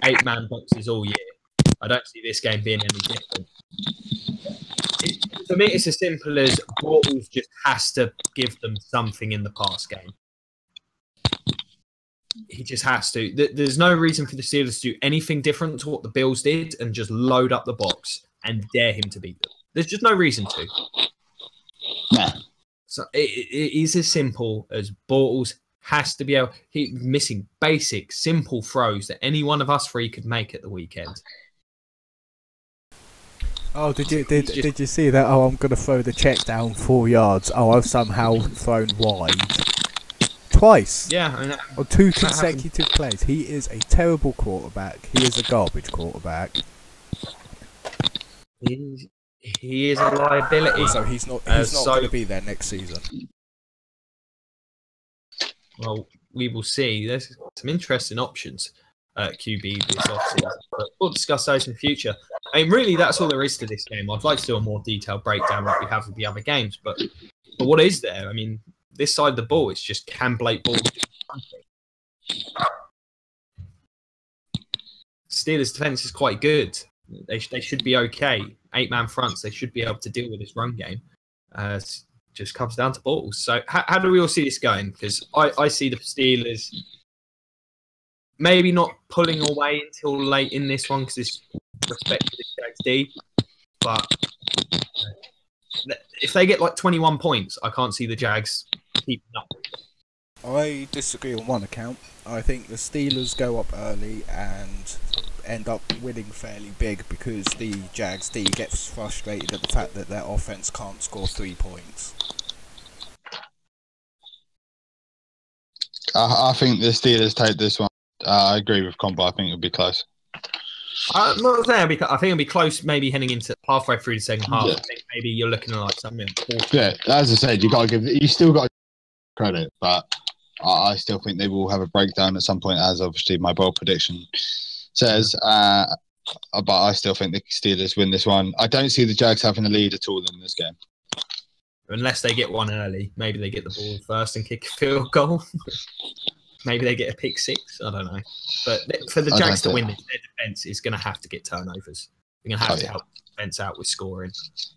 8-man boxes all year. I don't see this game being any different. For me, it's as simple as Bortles just has to give them something in the pass game. He just has to. There's no reason for the Steelers to do anything different to what the Bills did and just load up the box and dare him to beat them. There's just no reason to. Nah. So it is as simple as Bortles has to be able. He's missing basic, simple throws that any one of us three could make at the weekend. Oh, did you see that? Oh, I'm going to throw the check down 4 yards. Oh, I've somehow thrown wide. Twice. Yeah. I mean, on 2 consecutive plays. He is a terrible quarterback. He is a garbage quarterback. He is a liability. So he's not going to be there next season. Well, we will see. There's some interesting options at QB this offseason, but we'll discuss those in the future. I mean, really, that's all there is to this game. I'd like to do a more detailed breakdown like we have with the other games, but what is there? I mean, this side of the ball, it's just can Blake Bortles do something? Steelers' defense is quite good. They should be okay. 8-man fronts, they should be able to deal with this run game. It just comes down to Bortles. So how do we all see this going? Because I see the Steelers maybe not pulling away until late in this one because it's respect to the Jags D. But if they get like 21 points, I can't see the Jags keeping up. I disagree on one account. I think the Steelers go up early and end up winning fairly big because the Jags D gets frustrated at the fact that their offense can't score 3 points. I think the Steelers take this one. I agree with Conboy. I think it'll be close. I'm not saying I think it'll be close. Maybe heading into halfway through the second half. Yeah. I think maybe you're looking at like something. Yeah, as I said, you still got credit, but I still think they will have a breakdown at some point, as obviously my bold prediction says. But I still think the Steelers win this one. I don't see the Jags having a lead at all in this game. Unless they get one early. Maybe they get the ball first and kick a field goal. Maybe they get a pick 6. I don't know. But for the Jags to win this, their defense is going to have to get turnovers. They're going to have to help the defense out with scoring.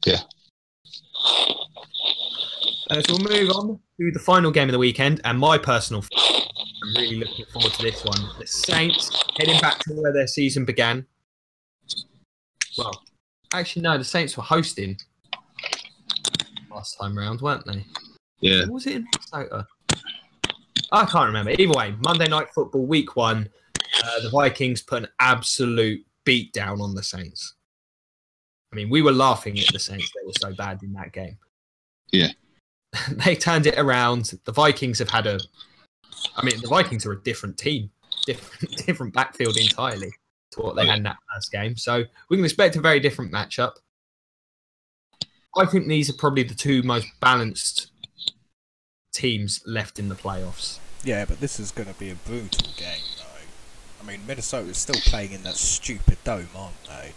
Yeah. So we'll move on to the final game of the weekend. And my personal I'm really looking forward to this one. The Saints heading back to where their season began. Well, actually, no, the Saints were hosting last time round, weren't they? Yeah. Or was it in Minnesota? I can't remember. Either way, Monday Night Football, week 1, the Vikings put an absolute beat down on the Saints. I mean, we were laughing at the Saints. They were so bad in that game. Yeah. They turned it around. The Vikings have had the Vikings are a different team, different backfield entirely to what they had in that first game. So we can expect a very different matchup. I think these are probably the two most balanced teams left in the playoffs. Yeah, but this is going to be a brutal game, though. I mean, Minnesota's still playing in that stupid dome, aren't they?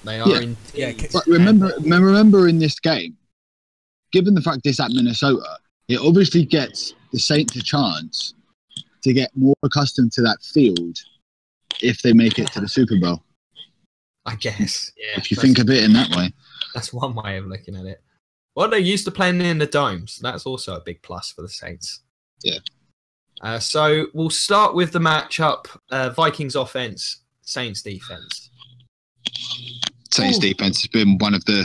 They are in. Yeah, but remember in this game, given the fact it's at Minnesota, it obviously gets the Saints a chance to get more accustomed to that field if they make it to the Super Bowl. I guess. Yeah. If you think of it in that way. That's one way of looking at it. Well, they're used to playing in the domes. That's also a big plus for the Saints. Yeah. So we'll start with the matchup: Vikings offense, Saints defense. Saints defense has been one of the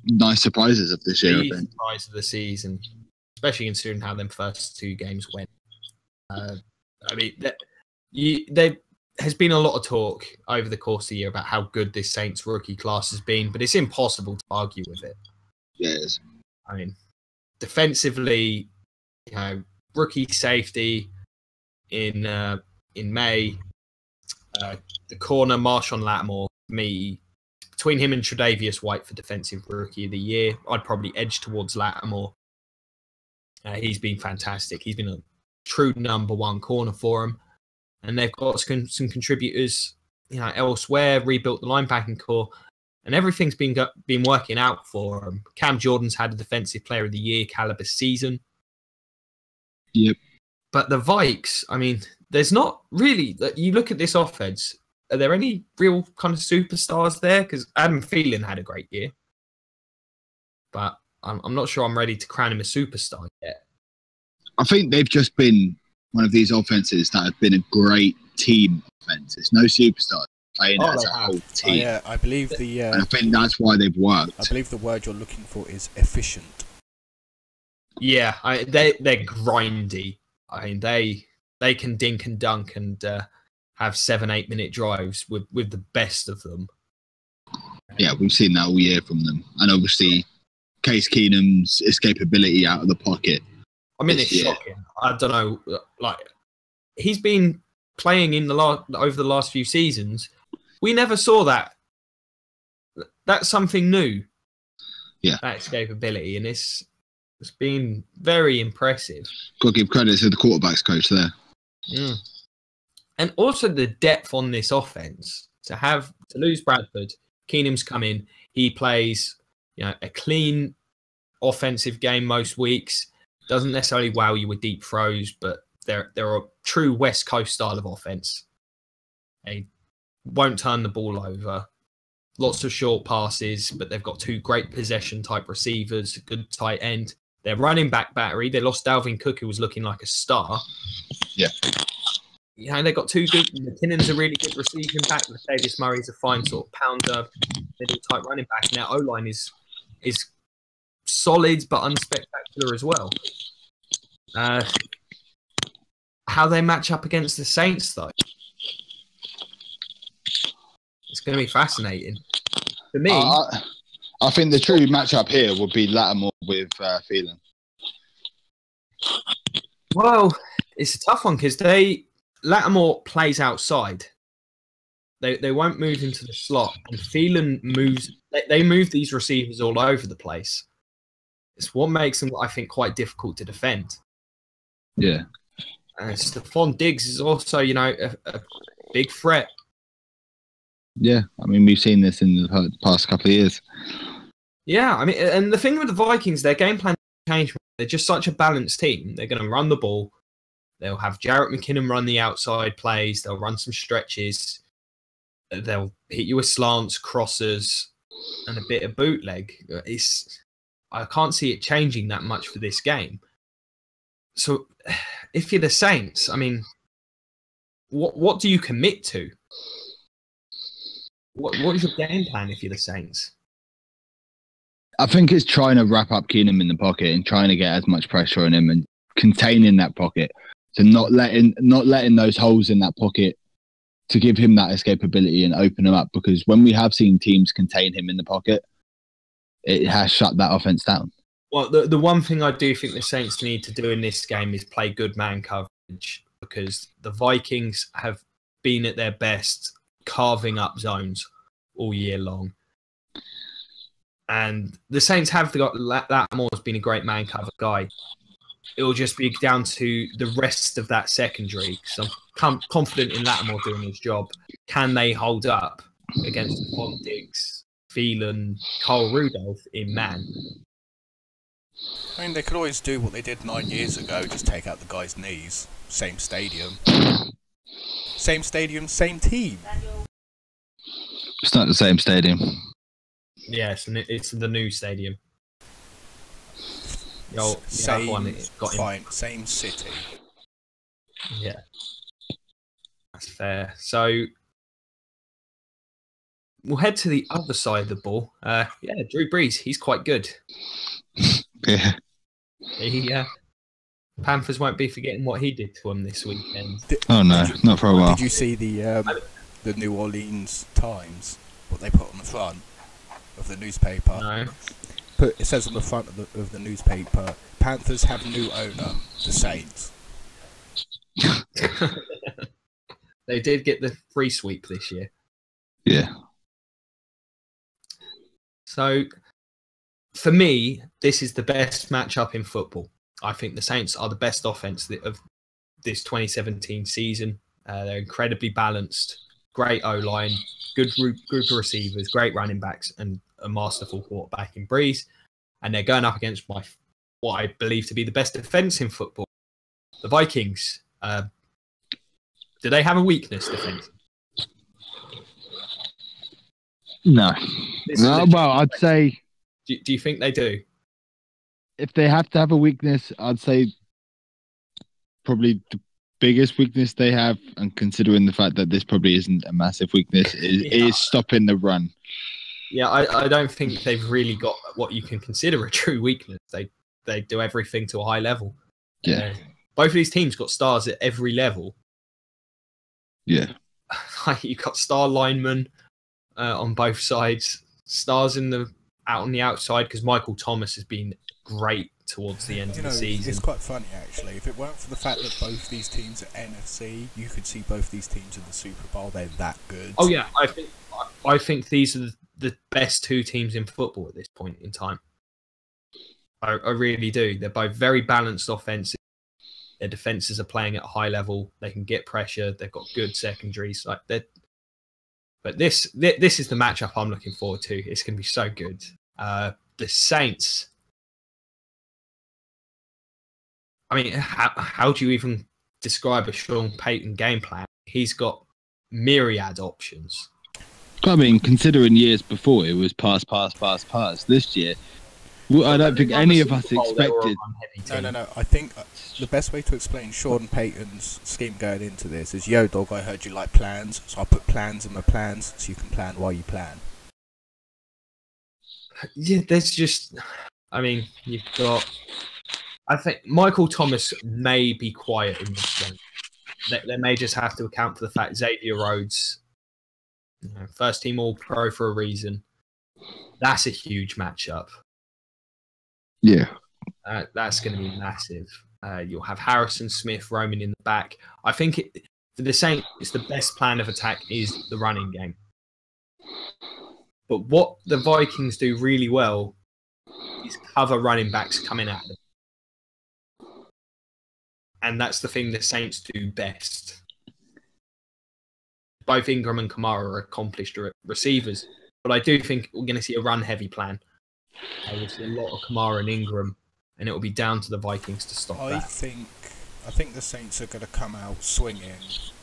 nice surprises of this year. I think. Surprise of the season, especially considering how them first two games went. I mean, there has been a lot of talk over the course of the year about how good this Saints rookie class has been, but it's impossible to argue with it. Yeah, it is. I mean, defensively, rookie safety in May, the corner Marshawn Lattimore, between him and Tre'Davious White for defensive rookie of the year, I'd probably edge towards Lattimore. He's been fantastic. He's been a true number one corner for him. And they've got some contributors, elsewhere, rebuilt the linebacking core, and everything's been working out for them. Cam Jordan's had a Defensive Player of the Year caliber season. Yep. But the Vikes, I mean, there's not really. You look at this offense. Are there any real kind of superstars there? Because Adam Thielen had a great year, but I'm not sure I'm ready to crown him a superstar yet. I think they've just been one of these offenses that have been a great team offense. It's no superstar playing as a whole team. Yeah, I believe and I think that's why they've worked. I believe the word you're looking for is efficient. Yeah, they're grindy. I mean, they can dink and dunk and have 7-8 minute drives with the best of them. Yeah, we've seen that all year from them, and obviously Case Keenum's escapability out of the pocket. I mean, it's shocking. I don't know. Like, he's been playing over the last few seasons. We never saw that. That's something new. Yeah, that escapability, and it's been very impressive. Got to give credit to the quarterback's coach there. Yeah. And also the depth on this offense. To lose Bradford, Keenum's come in. He plays, a clean offensive game most weeks. Doesn't necessarily wow you with deep throws, but they're a true West Coast style of offense. They won't turn the ball over. Lots of short passes, but they've got two great possession type receivers, a good tight end. Their running back battery, they lost Dalvin Cook, who was looking like a star. Yeah. They've got two good. McKinnon's a really good receiving back. Latavius Murray's a fine sort of pounder, middle type running back. And their O-line is solid but unspectacular as well. How they match up against the Saints, though, it's going to be fascinating. For me, I think the true matchup here would be Lattimore with Thielen. Well, it's a tough one because Lattimore plays outside. They won't move into the slot, and Thielen moves. They move these receivers all over the place. It's what makes them, I think, quite difficult to defend. Yeah. Stephon Diggs is also, a big threat. Yeah, I mean, we've seen this in the past couple of years. Yeah, I mean, and the thing with the Vikings, their game plan changed. They're just such a balanced team. They're going to run the ball. They'll have Jarrett McKinnon run the outside plays. They'll run some stretches. They'll hit you with slants, crossers, and a bit of bootleg. I can't see it changing that much for this game. So, if you're the Saints, I mean, what do you commit to? What is your game plan if you're the Saints? I think it's trying to wrap up Keenum in the pocket and trying to get as much pressure on him and containing that pocket. So not letting those holes in that pocket to give him that escapability and open him up, because when we have seen teams contain him in the pocket, it has shut that offense down. Well, the one thing I do think the Saints need to do in this game is play good man coverage, because the Vikings have been at their best carving up zones all year long. And the Saints have got Lattimore's been a great man cover guy. It will just be down to the rest of that secondary. So I'm confident in Lattimore doing his job. Can they hold up against Von Diggs, Phelan, Carl Rudolph in man? I mean, they could always do what they did 9 years ago, just take out the guy's knees. Same stadium. Same stadium, same team. It's not the same stadium. Yes, and it's the new stadium. Same, one got fine, same city. Yeah, that's fair. So we'll head to the other side of the ball. Drew Brees, he's quite good. Yeah. Panthers won't be forgetting what he did to him this weekend. Not for a while. Did you see the New Orleans Times? What they put on the front of the newspaper? No. It says on the front of the newspaper, Panthers have new owner, the Saints. They did get the free sweep this year. Yeah. So, for me, this is the best matchup in football. I think the Saints are the best offense of this 2017 season. They're incredibly balanced, great O-line, good group of receivers, great running backs, and a masterful quarterback in Breeze. And they're going up against what I believe to be the best defense in football, the Vikings. Do they have a weakness defense? No. Well, I'd say... Do you think they do? If they have to have a weakness, I'd say probably the biggest weakness they have, and considering the fact that this probably isn't a massive weakness, is stopping the run. Yeah, I don't think they've really got what you can consider a true weakness. They do everything to a high level. Yeah. Both of these teams got stars at every level. Yeah. You've got star linemen on both sides, stars out on the outside, because Michael Thomas has been great towards the end of the season. It's quite funny, actually. If it weren't for the fact that both these teams are NFC, you could see both these teams in the Super Bowl. They're that good. Oh, yeah. I think these are the best two teams in football at this point in time. I really do. They're both very balanced offenses. Their defenses are playing at a high level. They can get pressure. They've got good secondaries. But this is the matchup I'm looking forward to. It's going to be so good. The Saints. I mean, how do you even describe a Sean Payton game plan? He's got myriad options. I mean, considering years before it was pass. This year, I don't think any of us expected. No. I think the best way to explain Sean Payton's scheme going into this is, yo, dog, I heard you like plans, so I'll put plans in my plans so you can plan while you plan. Yeah, there's just... I mean, you've got... I think Michael Thomas may be quiet in this one. They may just have to account for the fact Xavier Rhodes, first team All-Pro for a reason. That's a huge matchup. Yeah. That's going to be massive. You'll have Harrison Smith roaming in the back. I think for the Saints, the best plan of attack is the running game. But what the Vikings do really well is cover running backs coming at them. And that's the thing the Saints do best. Both Ingram and Kamara are accomplished receivers. But I do think we're going to see a run-heavy plan. We'll see a lot of Kamara and Ingram, and it will be down to the Vikings to stop that. I think the Saints are going to come out swinging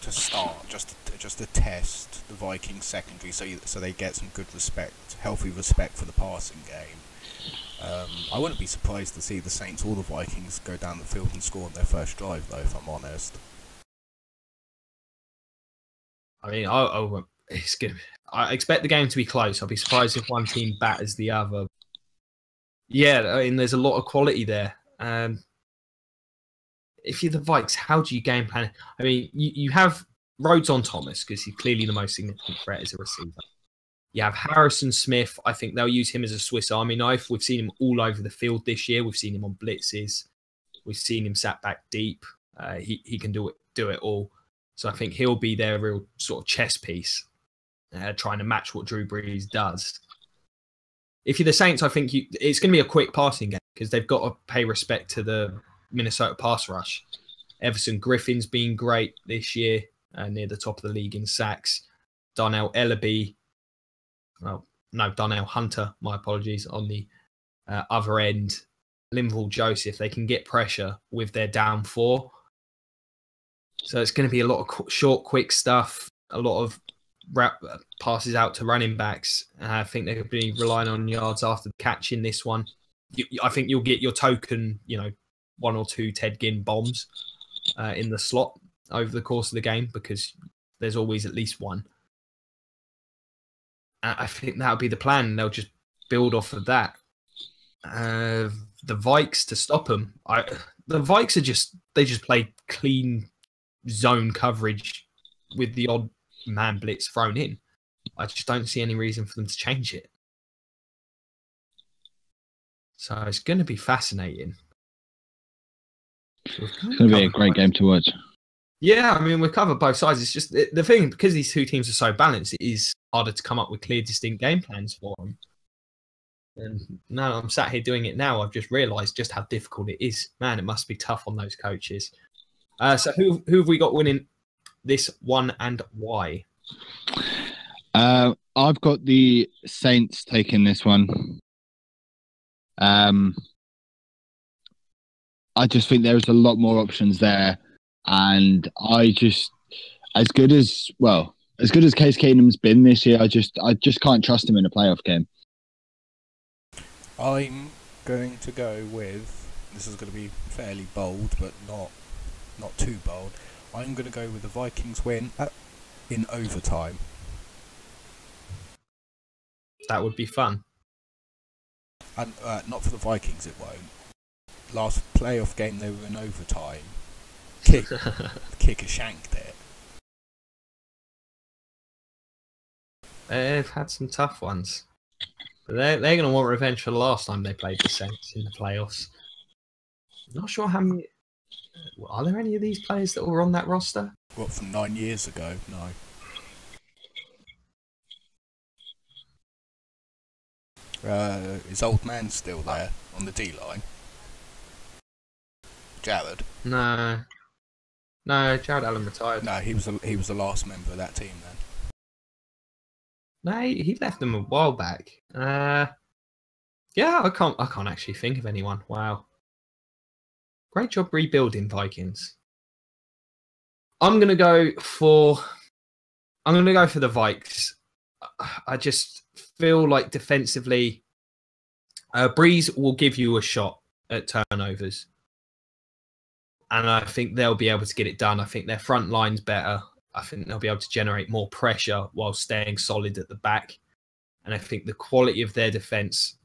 to start, just to test the Vikings secondary, so they get some good respect, healthy respect for the passing game. I wouldn't be surprised to see the Saints or the Vikings go down the field and score on their first drive, though, if I'm honest. I mean, it's good. I expect the game to be close. I'll be surprised if one team batters the other. Yeah, I mean, there's a lot of quality there. If you're the Vikes, how do you game plan? I mean, you have Rhodes on Thomas because he's clearly the most significant threat as a receiver. You have Harrison Smith. I think they'll use him as a Swiss Army knife. We've seen him all over the field this year. We've seen him on blitzes. We've seen him sat back deep. He can do it all. So I think he'll be their real sort of chess piece, trying to match what Drew Brees does. If you're the Saints, I think it's going to be a quick passing game because they've got to pay respect to the Minnesota pass rush. Everson Griffin's been great this year, near the top of the league in sacks. Darnell Hunter, my apologies, on the other end. Linval Joseph, they can get pressure with their down four. So it's going to be a lot of short, quick stuff, a lot of passes out to running backs. I think they're going to be relying on yards after the catch in this one. I think you'll get your token, 1 or 2 Ted Ginn bombs in the slot over the course of the game because there's always at least one. I think that'll be the plan. They'll just build off of that. The Vikes to stop them. The Vikes they just play clean zone coverage with the odd man blitz thrown in. I just don't see any reason for them to change it. So it's going to be fascinating. It's going to be a great game to watch. Yeah, I mean, we've covered both sides. It's just the thing, because these two teams are so balanced, it is harder to come up with clear, distinct game plans for them. And now I'm sat here doing it now, I've just realised just how difficult it is. Man, it must be tough on those coaches. So who have we got winning this one and why? I've got the Saints taking this one. I just think there's a lot more options there. And I just, as good as Case Keenum's been this year, I just can't trust him in a playoff game. I'm going to go with, this is going to be fairly bold, but not too bold. I'm going to go with the Vikings win in overtime. That would be fun. And not for the Vikings, it won't. Last playoff game, they were in overtime. Kicker shanked it. They've had some tough ones. But they're going to want revenge for the last time they played the Saints in the playoffs. Not sure how many... Are there any of these players that were on that roster? What, from 9 years ago? No. Is old man still there on the D-line? Jared? No, Jared Allen retired. No, he was the last member of that team then. No, he left them a while back. Yeah, I can't actually think of anyone. Wow. Great job rebuilding, Vikings. I'm gonna go for the Vikes. I just feel like defensively, Breeze will give you a shot at turnovers. And I think they'll be able to get it done. I think their front line's better. I think they'll be able to generate more pressure while staying solid at the back. And I think the quality of their defense,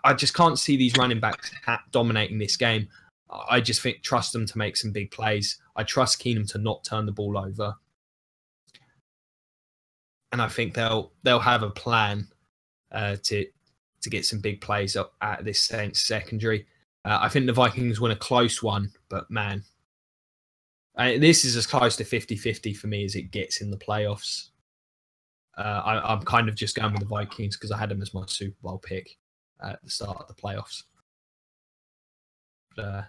I just can't see these running backs dominating this game. I just trust them to make some big plays. I trust Keenum to not turn the ball over. And I think they'll have a plan to get some big plays up at this Saints secondary. I think the Vikings win a close one, but man, this is as close to 50-50 for me as it gets in the playoffs. I'm kind of just going with the Vikings because I had them as my Super Bowl pick at the start of the playoffs. But,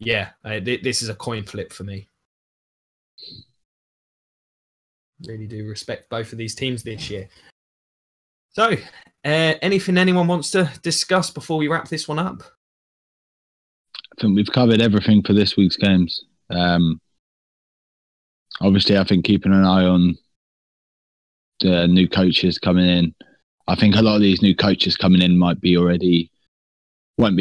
this is a coin flip for me. Really do respect both of these teams this year. So, anything anyone wants to discuss before we wrap this one up? I think we've covered everything for this week's games. Obviously, I think keeping an eye on the new coaches coming in. I think a lot of these new coaches coming in won't be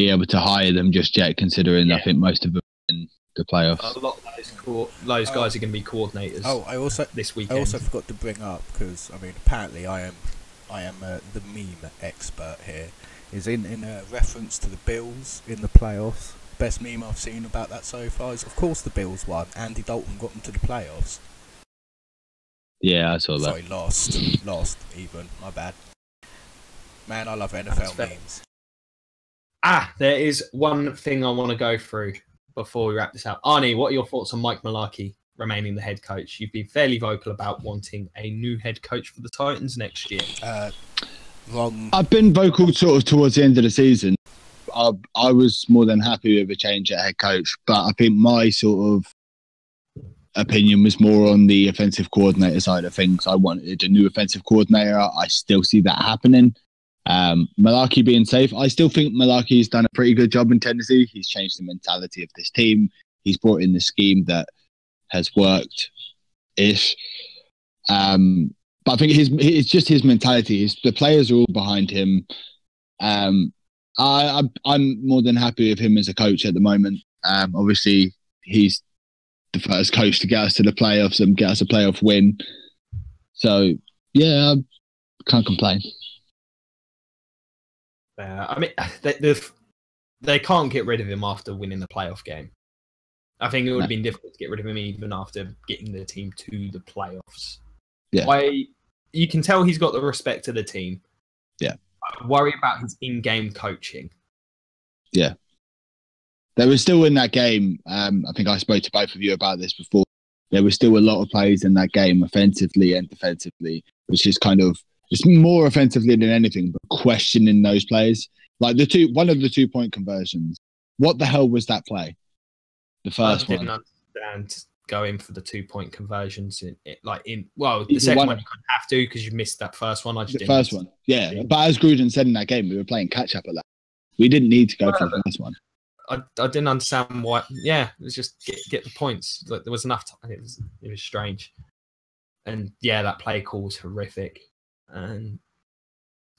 able to hire them just yet, considering I think most of them are in the playoffs. A lot of those guys are going to be coordinators. This weekend. I also forgot to bring up, because I mean, apparently I am the meme expert here. Is in a reference to the Bills in the playoffs. best meme I've seen about that so far is, of course, the Bills won. Andy Dalton got them to the playoffs. Yeah, I saw that. Sorry, lost even. My bad. Man, I love NFL memes. There is one thing I want to go through before we wrap this up. Arnie, what are your thoughts on Mike Mularkey remaining the head coach? You've been fairly vocal about wanting a new head coach for the Titans next year. Wrong. I've been vocal sort of towards the end of the season. I was more than happy with a change at head coach, but I think my sort of opinion was more on the offensive coordinator side of things. I wanted a new offensive coordinator. I still see that happening. Mularkey being safe, I still think Mularkey's done a pretty good job in Tennessee. He's changed the mentality of this team. He's brought in the scheme that has worked-ish. But I think it's just his mentality. The players are all behind him. I'm more than happy with him as a coach at the moment. Obviously, he's the first coach to get us to the playoffs and get us a playoff win. So, yeah, I can't complain. I mean, they can't get rid of him after winning the playoff game. I think it would have been difficult to get rid of him even after getting the team to the playoffs. Yeah. You can tell he's got the respect of the team. Yeah. I worry about his in-game coaching. Yeah. There was still in that game, I think I spoke to both of you about this before, there were still a lot of plays in that game, offensively and defensively, which is kind of, it's more offensively than anything, but questioning those plays. Like one of the 2-point conversions. What the hell was that play? The first one. I didn't understand going for the 2-point conversions. The second one you couldn't have to because you missed that first one. The first one, yeah. But as Gruden said in that game, we were playing catch up at that. We didn't need to go for the first one. I didn't understand why. Yeah, it was just get the points. Like, there was enough time. It was strange. And yeah, that play call was horrific. And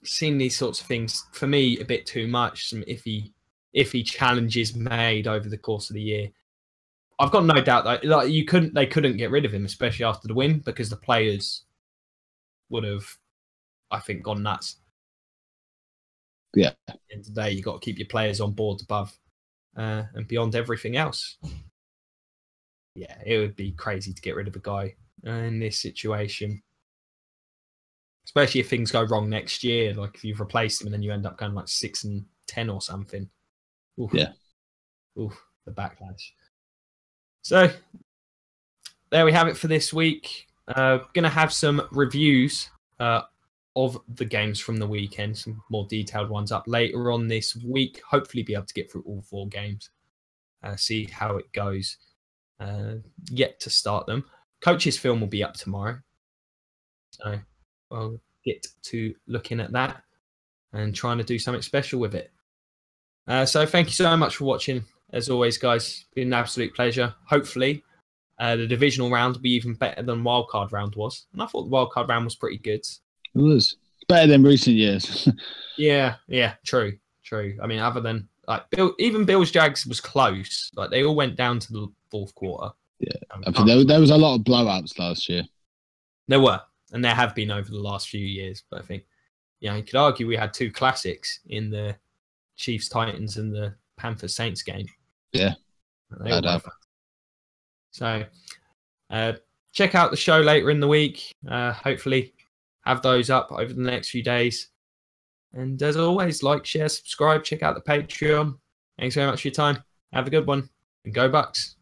seeing these sorts of things, for me, a bit too much. Some iffy challenges made over the course of the year. I've got no doubt that they couldn't get rid of him, especially after the win, because the players would have, I think, gone nuts. Yeah. And today you got to keep your players on board above and beyond everything else. Yeah, it would be crazy to get rid of a guy in this situation, especially if things go wrong next year. Like if you've replaced him and then you end up going like 6-10 or something. Oof. Yeah. Oof, the backlash. So there we have it for this week. Going to have some reviews of the games from the weekend, some more detailed ones up later on this week. Hopefully be able to get through all 4 games, see how it goes. Yet to start them. Coach's film will be up tomorrow. So I'll get to looking at that and trying to do something special with it. So thank you so much for watching. As always, guys, it's been an absolute pleasure. Hopefully, the divisional round will be even better than wildcard round was. And I thought the wildcard round was pretty good. It was better than recent years. Yeah, true. I mean, other than even Bills Jags was close. Like they all went down to the fourth quarter. Yeah, I think there was a lot of blowouts last year. There were, and there have been over the last few years. But I think, you could argue we had 2 classics in the Chiefs Titans and the Panthers Saints game. Yeah, so check out the show later in the week. Hopefully, have those up over the next few days. And as always, like, share, subscribe, check out the Patreon. Thanks very much for your time. Have a good one, and go Bucks.